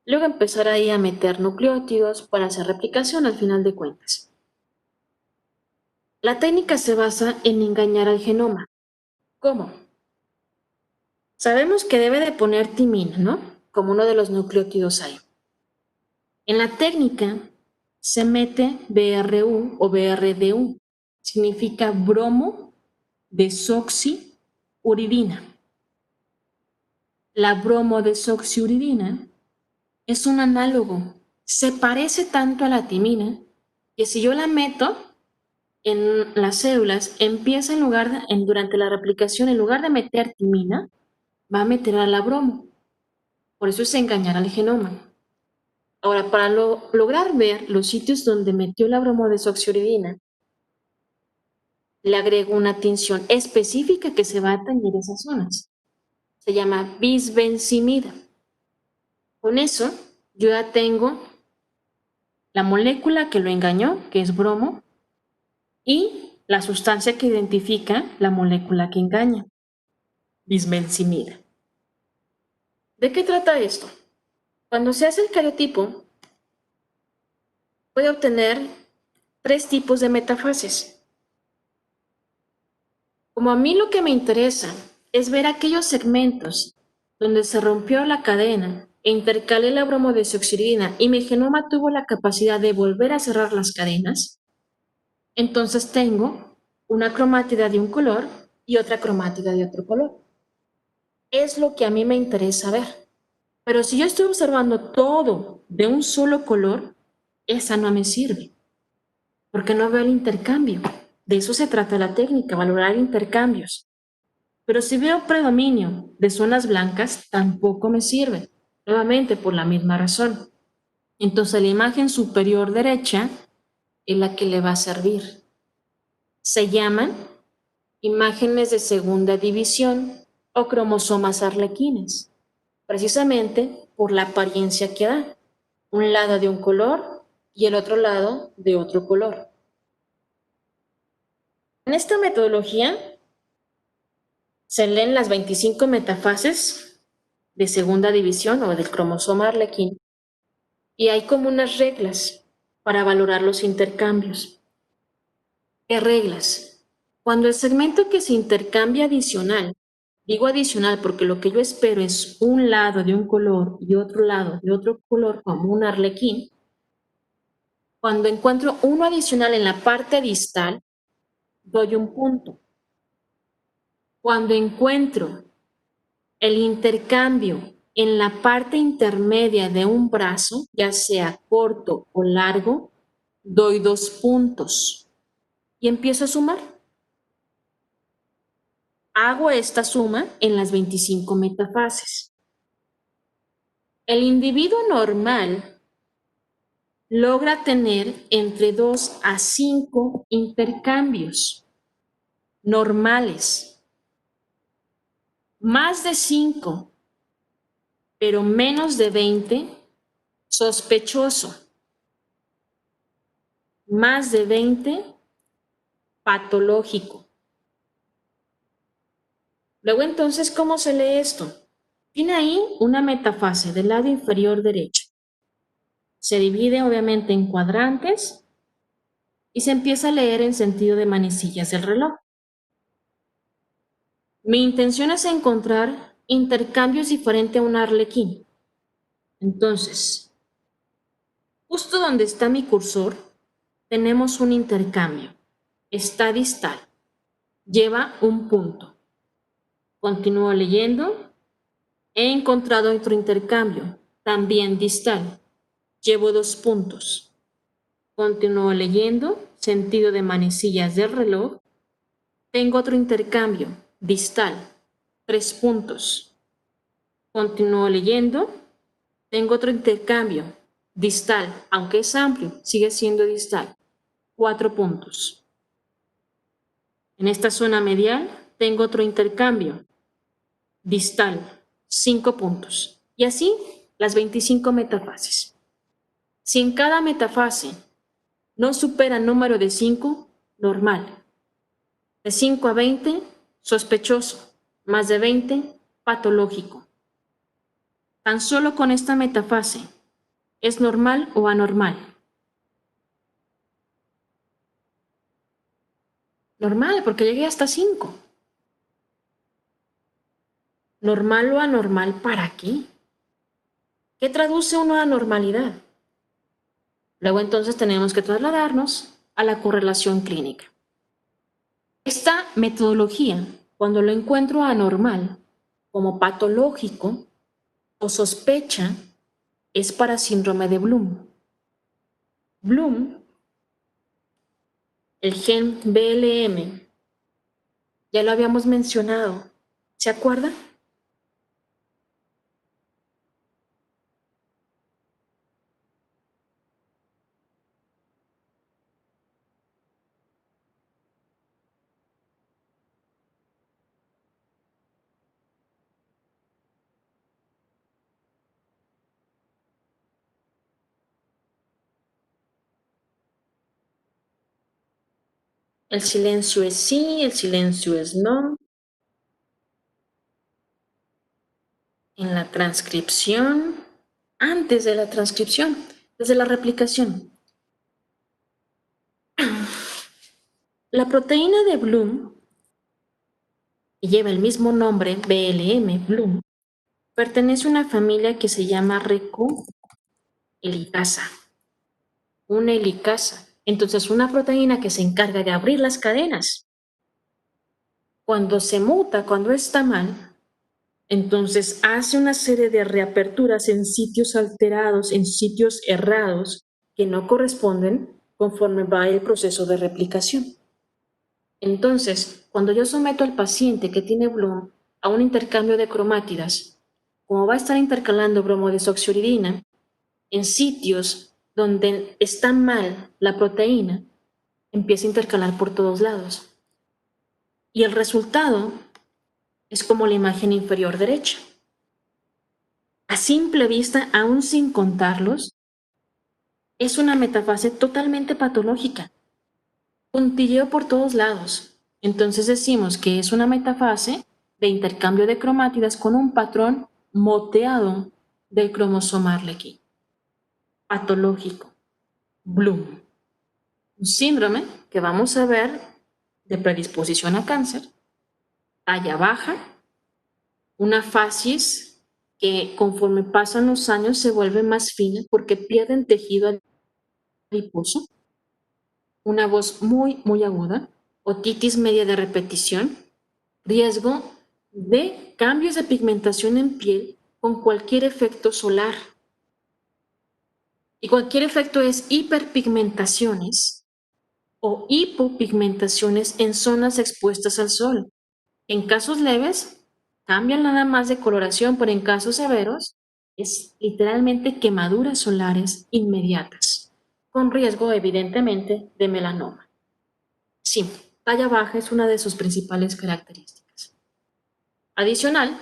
luego empezar ahí a meter nucleótidos para hacer replicación al final de cuentas. La técnica se basa en engañar al genoma. ¿Cómo? Sabemos que debe de poner timina, ¿no? Como uno de los nucleótidos ahí. En la técnica se mete BRU o BRDU, significa bromo desoxiuridina. La bromodesoxiuridina es un análogo, se parece tanto a la timina que si yo la meto en las células, empieza durante la replicación, en lugar de meter timina, va a meter a la bromo. Por eso es engañar al genoma. Ahora, para lograr ver los sitios donde metió la bromodesoxiuridina, le agrego una tinción específica que se va a teñir esas zonas. Se llama bisbenzimida. Con eso, yo ya tengo la molécula que lo engañó, que es bromo, y la sustancia que identifica la molécula que engaña, bisbenzimida. ¿De qué trata esto? Cuando se hace el cariotipo, puede obtener 3 tipos de metafases. Como a mí lo que me interesa es ver aquellos segmentos donde se rompió la cadena e intercalé la bromodesoxiuridina y mi genoma tuvo la capacidad de volver a cerrar las cadenas, entonces tengo una cromátida de un color y otra cromátida de otro color. Es lo que a mí me interesa ver. Pero si yo estoy observando todo de un solo color, esa no me sirve, porque no veo el intercambio. De eso se trata la técnica, valorar intercambios. Pero si veo predominio de zonas blancas, tampoco me sirve, nuevamente por la misma razón. Entonces la imagen superior derecha es la que le va a servir. Se llaman imágenes de segunda división o cromosomas arlequines, precisamente por la apariencia que da. Un lado de un color y el otro lado de otro color. En esta metodología se leen las 25 metafases de segunda división o del cromosoma arlequín y hay como unas reglas para valorar los intercambios. ¿Qué reglas? Cuando el segmento que se intercambia adicional, digo adicional porque lo que yo espero es un lado de un color y otro lado de otro color como un arlequín, cuando encuentro uno adicional en la parte distal, doy un punto. Cuando encuentro el intercambio en la parte intermedia de un brazo, ya sea corto o largo, doy 2 puntos y empiezo a sumar. Hago esta suma en las 25 metafases. El individuo normal logra tener entre 2 a 5 intercambios normales. Más de 5, pero menos de 20, sospechoso. Más de 20, patológico. Luego entonces, ¿cómo se lee esto? Tiene ahí una metafase del lado inferior derecho. Se divide obviamente en cuadrantes y se empieza a leer en sentido de manecillas del reloj. Mi intención es encontrar intercambios diferentes a un arlequín. Entonces, justo donde está mi cursor, tenemos un intercambio. Está distal. Lleva un punto. Continúo leyendo. He encontrado otro intercambio, también distal. Llevo 2 puntos. Continúo leyendo, sentido de manecillas del reloj. Tengo otro intercambio, distal, 3 puntos. Continúo leyendo. Tengo otro intercambio, distal, aunque es amplio, sigue siendo distal, 4 puntos. En esta zona medial tengo otro intercambio, distal, 5 puntos. Y así las 25 metafases. Si en cada metafase no supera el número de 5, normal. De 5 a 20, sospechoso. Más de 20, patológico. Tan solo con esta metafase, ¿es normal o anormal? Normal, porque llegué hasta 5. ¿Normal o anormal para qué? ¿Qué traduce una anormalidad? Luego entonces tenemos que trasladarnos a la correlación clínica. Esta metodología, cuando lo encuentro anormal, como patológico o sospecha, es para síndrome de Bloom. Bloom, el gen BLM, ya lo habíamos mencionado, ¿se acuerdan? El silencio es sí, el silencio es no. En la transcripción, antes de la transcripción, desde la replicación. La proteína de Bloom, que lleva el mismo nombre, BLM, Bloom, pertenece a una familia que se llama recohelicasa. Una helicasa. Entonces, una proteína que se encarga de abrir las cadenas. Cuando se muta, cuando está mal, entonces hace una serie de reaperturas en sitios alterados, en sitios errados, que no corresponden conforme va el proceso de replicación. Entonces, cuando yo someto al paciente que tiene Bloom a un intercambio de cromátidas, como va a estar intercalando bromodesoxyuridina en sitios donde está mal la proteína, empieza a intercalar por todos lados. Y el resultado es como la imagen inferior derecha. A simple vista, aún sin contarlos, es una metafase totalmente patológica. Puntilleo por todos lados. Entonces decimos que es una metafase de intercambio de cromátidas con un patrón moteado del cromosoma Arlequín. Patológico. Bloom. Un síndrome que vamos a ver de predisposición a cáncer, talla baja, una facies que conforme pasan los años se vuelve más fina porque pierden tejido adiposo, una voz muy, muy aguda, otitis media de repetición, riesgo de cambios de pigmentación en piel con cualquier efecto solar. Y cualquier efecto es hiperpigmentaciones o hipopigmentaciones en zonas expuestas al sol. En casos leves, cambian nada más de coloración, pero en casos severos, es literalmente quemaduras solares inmediatas, con riesgo evidentemente de melanoma. Sí, talla baja es una de sus principales características. Adicional,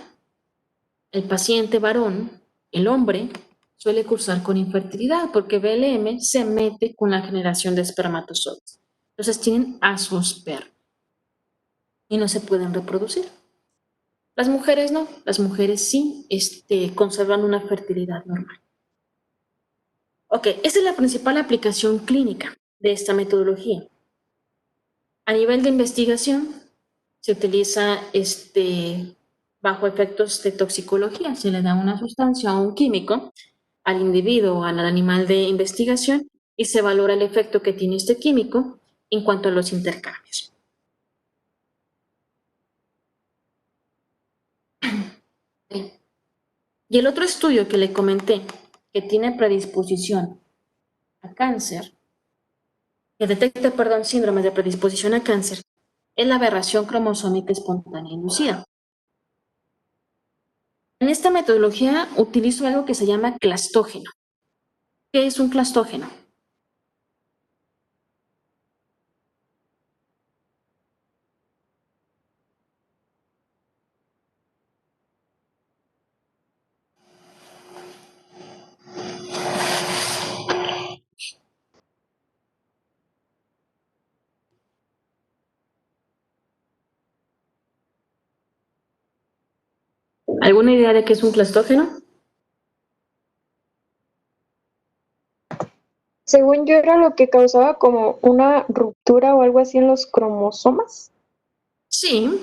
el paciente varón, el hombre, suele cursar con infertilidad porque BLM se mete con la generación de espermatozoides. Entonces tienen azoospermia y no se pueden reproducir. Las mujeres no, las mujeres sí conservan una fertilidad normal. Ok, esta es la principal aplicación clínica de esta metodología. A nivel de investigación, se utiliza bajo efectos de toxicología. Se le da una sustancia o un químico al individuo o al animal de investigación y se valora el efecto que tiene este químico en cuanto a los intercambios. Y el otro estudio que le comenté, que tiene predisposición a cáncer, que detecta, síndromes de predisposición a cáncer, es la aberración cromosómica espontánea inducida. En esta metodología utilizo algo que se llama clastógeno. ¿Qué es un clastógeno? ¿Alguna idea de qué es un clastógeno? Según yo era lo que causaba como una ruptura o algo así en los cromosomas. Sí,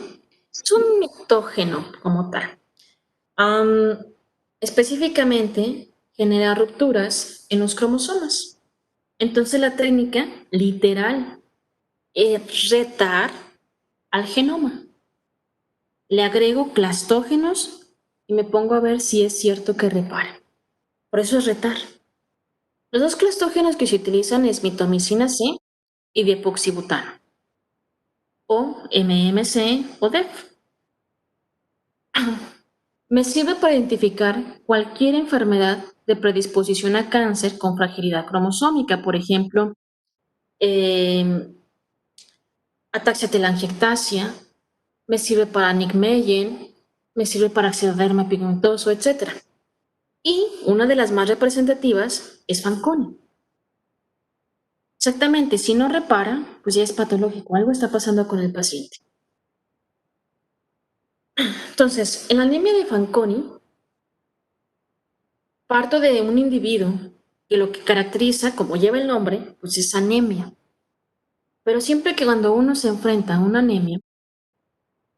es un mitógeno como tal. Específicamente genera rupturas en los cromosomas. Entonces la técnica literal es retar al genoma. Le agrego clastógenos y me pongo a ver si es cierto que repara. Por eso es retar. Los dos clastógenos que se utilizan es mitomicina C y diepoxibutano, o MMC o DEF. Me sirve para identificar cualquier enfermedad de predisposición a cáncer con fragilidad cromosómica, por ejemplo, ataxia telangiectasia, me sirve para Nick Mayen, me sirve para Xeroderma pigmentoso, etc. Y una de las más representativas es Fanconi. Exactamente, si no repara, pues ya es patológico, algo está pasando con el paciente. Entonces, en la anemia de Fanconi, parto de un individuo que lo que caracteriza, como lleva el nombre, pues es anemia. Pero siempre que cuando uno se enfrenta a una anemia,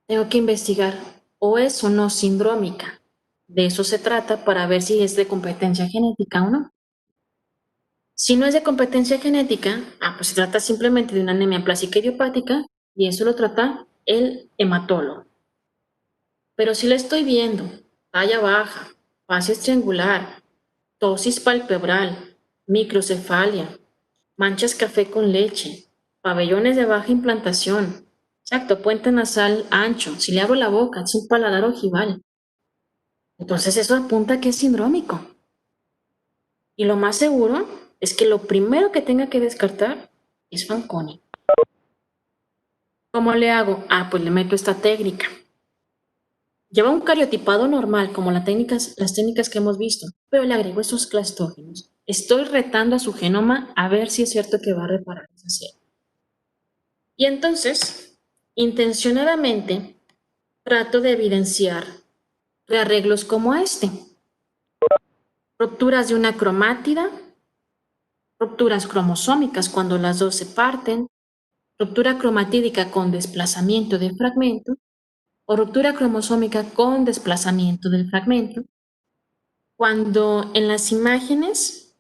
tengo que investigar o es o no sindrómica. De eso se trata para ver si es de competencia genética o no. Si no es de competencia genética, pues se trata simplemente de una anemia plástica idiopática y eso lo trata el hematólogo. Pero si la estoy viendo, talla baja, facies triangular, tosis palpebral, microcefalia, manchas café con leche, pabellones de baja implantación, exacto, puente nasal ancho, si le abro la boca, es un paladar ojival. Entonces eso apunta a que es sindrómico. Y lo más seguro es que lo primero que tenga que descartar es Fanconi. ¿Cómo le hago? Pues le meto esta técnica. Lleva un cariotipado normal, como las técnicas que hemos visto, pero le agrego esos clastógenos. Estoy retando a su genoma a ver si es cierto que va a reparar esa serie. Y entonces, intencionadamente, trato de evidenciar rearreglos como este. Rupturas de una cromátida, rupturas cromosómicas cuando las dos se parten, ruptura cromatídica con desplazamiento del fragmento o ruptura cromosómica con desplazamiento del fragmento, cuando en las imágenes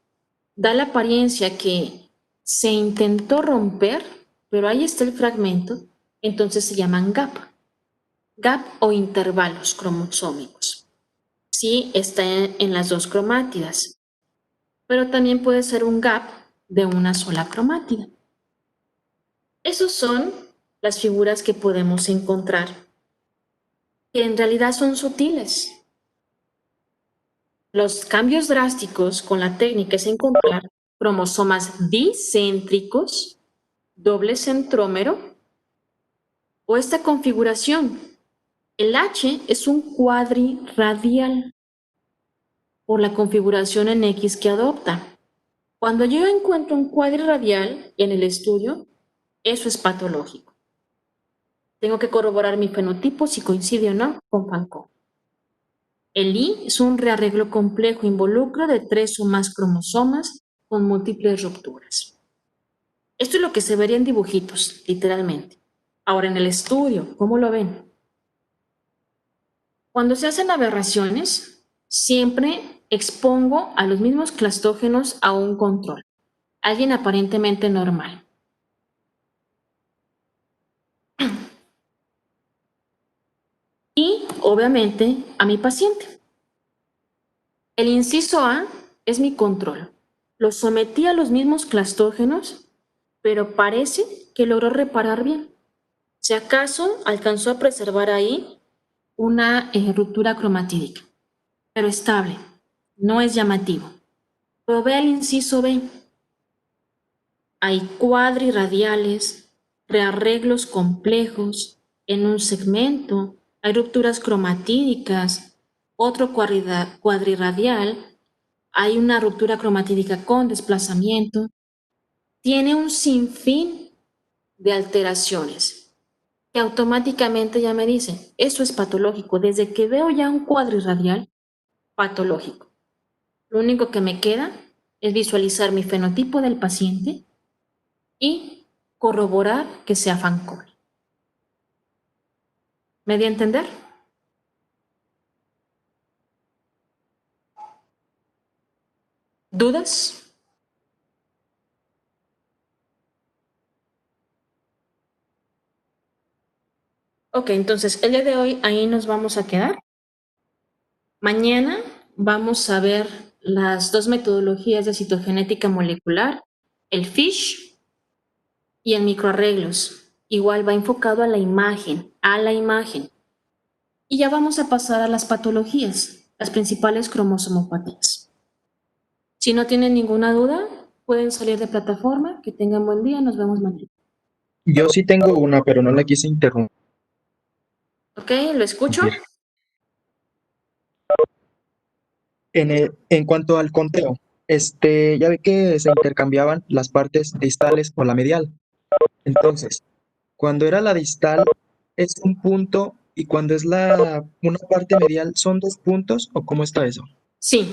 da la apariencia que se intentó romper, pero ahí está el fragmento, entonces se llaman gap o intervalos cromosómicos. Sí, está en las dos cromátidas, pero también puede ser un gap de una sola cromátida. Esas son las figuras que podemos encontrar, que en realidad son sutiles. Los cambios drásticos con la técnica es encontrar cromosomas dicéntricos, doble centrómero, o esta configuración. El H es un cuadrirradial por la configuración en X que adopta. Cuando yo encuentro un cuadrirradial en el estudio, eso es patológico. Tengo que corroborar mi fenotipo si coincide o no con Fanconi. El I es un rearreglo complejo involucro de 3 o más cromosomas con múltiples rupturas. Esto es lo que se vería en dibujitos, literalmente. Ahora en el estudio, ¿cómo lo ven? Cuando se hacen aberraciones, siempre expongo a los mismos clastógenos a un control, alguien aparentemente normal. Y, obviamente, a mi paciente. El inciso A es mi control. Lo sometí a los mismos clastógenos, pero parece que logró reparar bien. Si acaso alcanzó a preservar ahí una ruptura cromatídica, pero estable, no es llamativo. Pero ve al inciso B. Hay cuadrirradiales, rearreglos complejos en un segmento, hay rupturas cromatídicas, otro cuadrirradial, hay una ruptura cromatídica con desplazamiento. Tiene un sinfín de alteraciones que automáticamente ya me dice, eso es patológico. Desde que veo ya un cuadrirradial, patológico. Lo único que me queda es visualizar mi fenotipo del paciente y corroborar que sea Fanconi. ¿Me di a entender? ¿Dudas? Ok, entonces el día de hoy ahí nos vamos a quedar. Mañana vamos a ver las dos metodologías de citogenética molecular, el FISH y el microarreglos. Igual va enfocado a la imagen, Y ya vamos a pasar a las patologías, las principales cromosomopatías. Si no tienen ninguna duda, pueden salir de plataforma. Que tengan buen día, nos vemos mañana. Yo sí tengo una, pero no la quise interrumpir. Ok, lo escucho. En cuanto al conteo, Ya ve que se intercambiaban las partes distales con la medial. Entonces, cuando era la distal es un punto y cuando es una parte medial son 2 puntos, ¿o cómo está eso? Sí,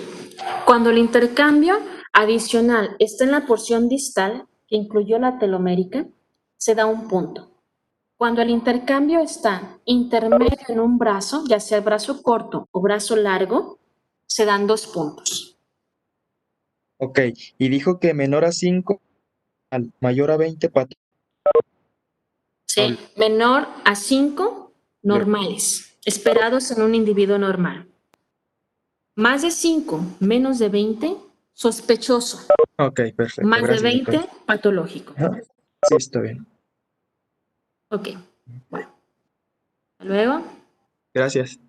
cuando el intercambio adicional está en la porción distal, que incluyó la telomérica, se da un punto. Cuando el intercambio está intermedio en un brazo, ya sea brazo corto o brazo largo, se dan 2 puntos. Ok, y dijo que menor a 5, mayor a 20 Sí, menor a 5 normales, esperados en un individuo normal. Más de 5, menos de 20, sospechoso. Ok, perfecto. Más de Gracias, 20, doctor. patológico. Ajá. Sí, está bien. Ok, bueno. Hasta luego. Gracias.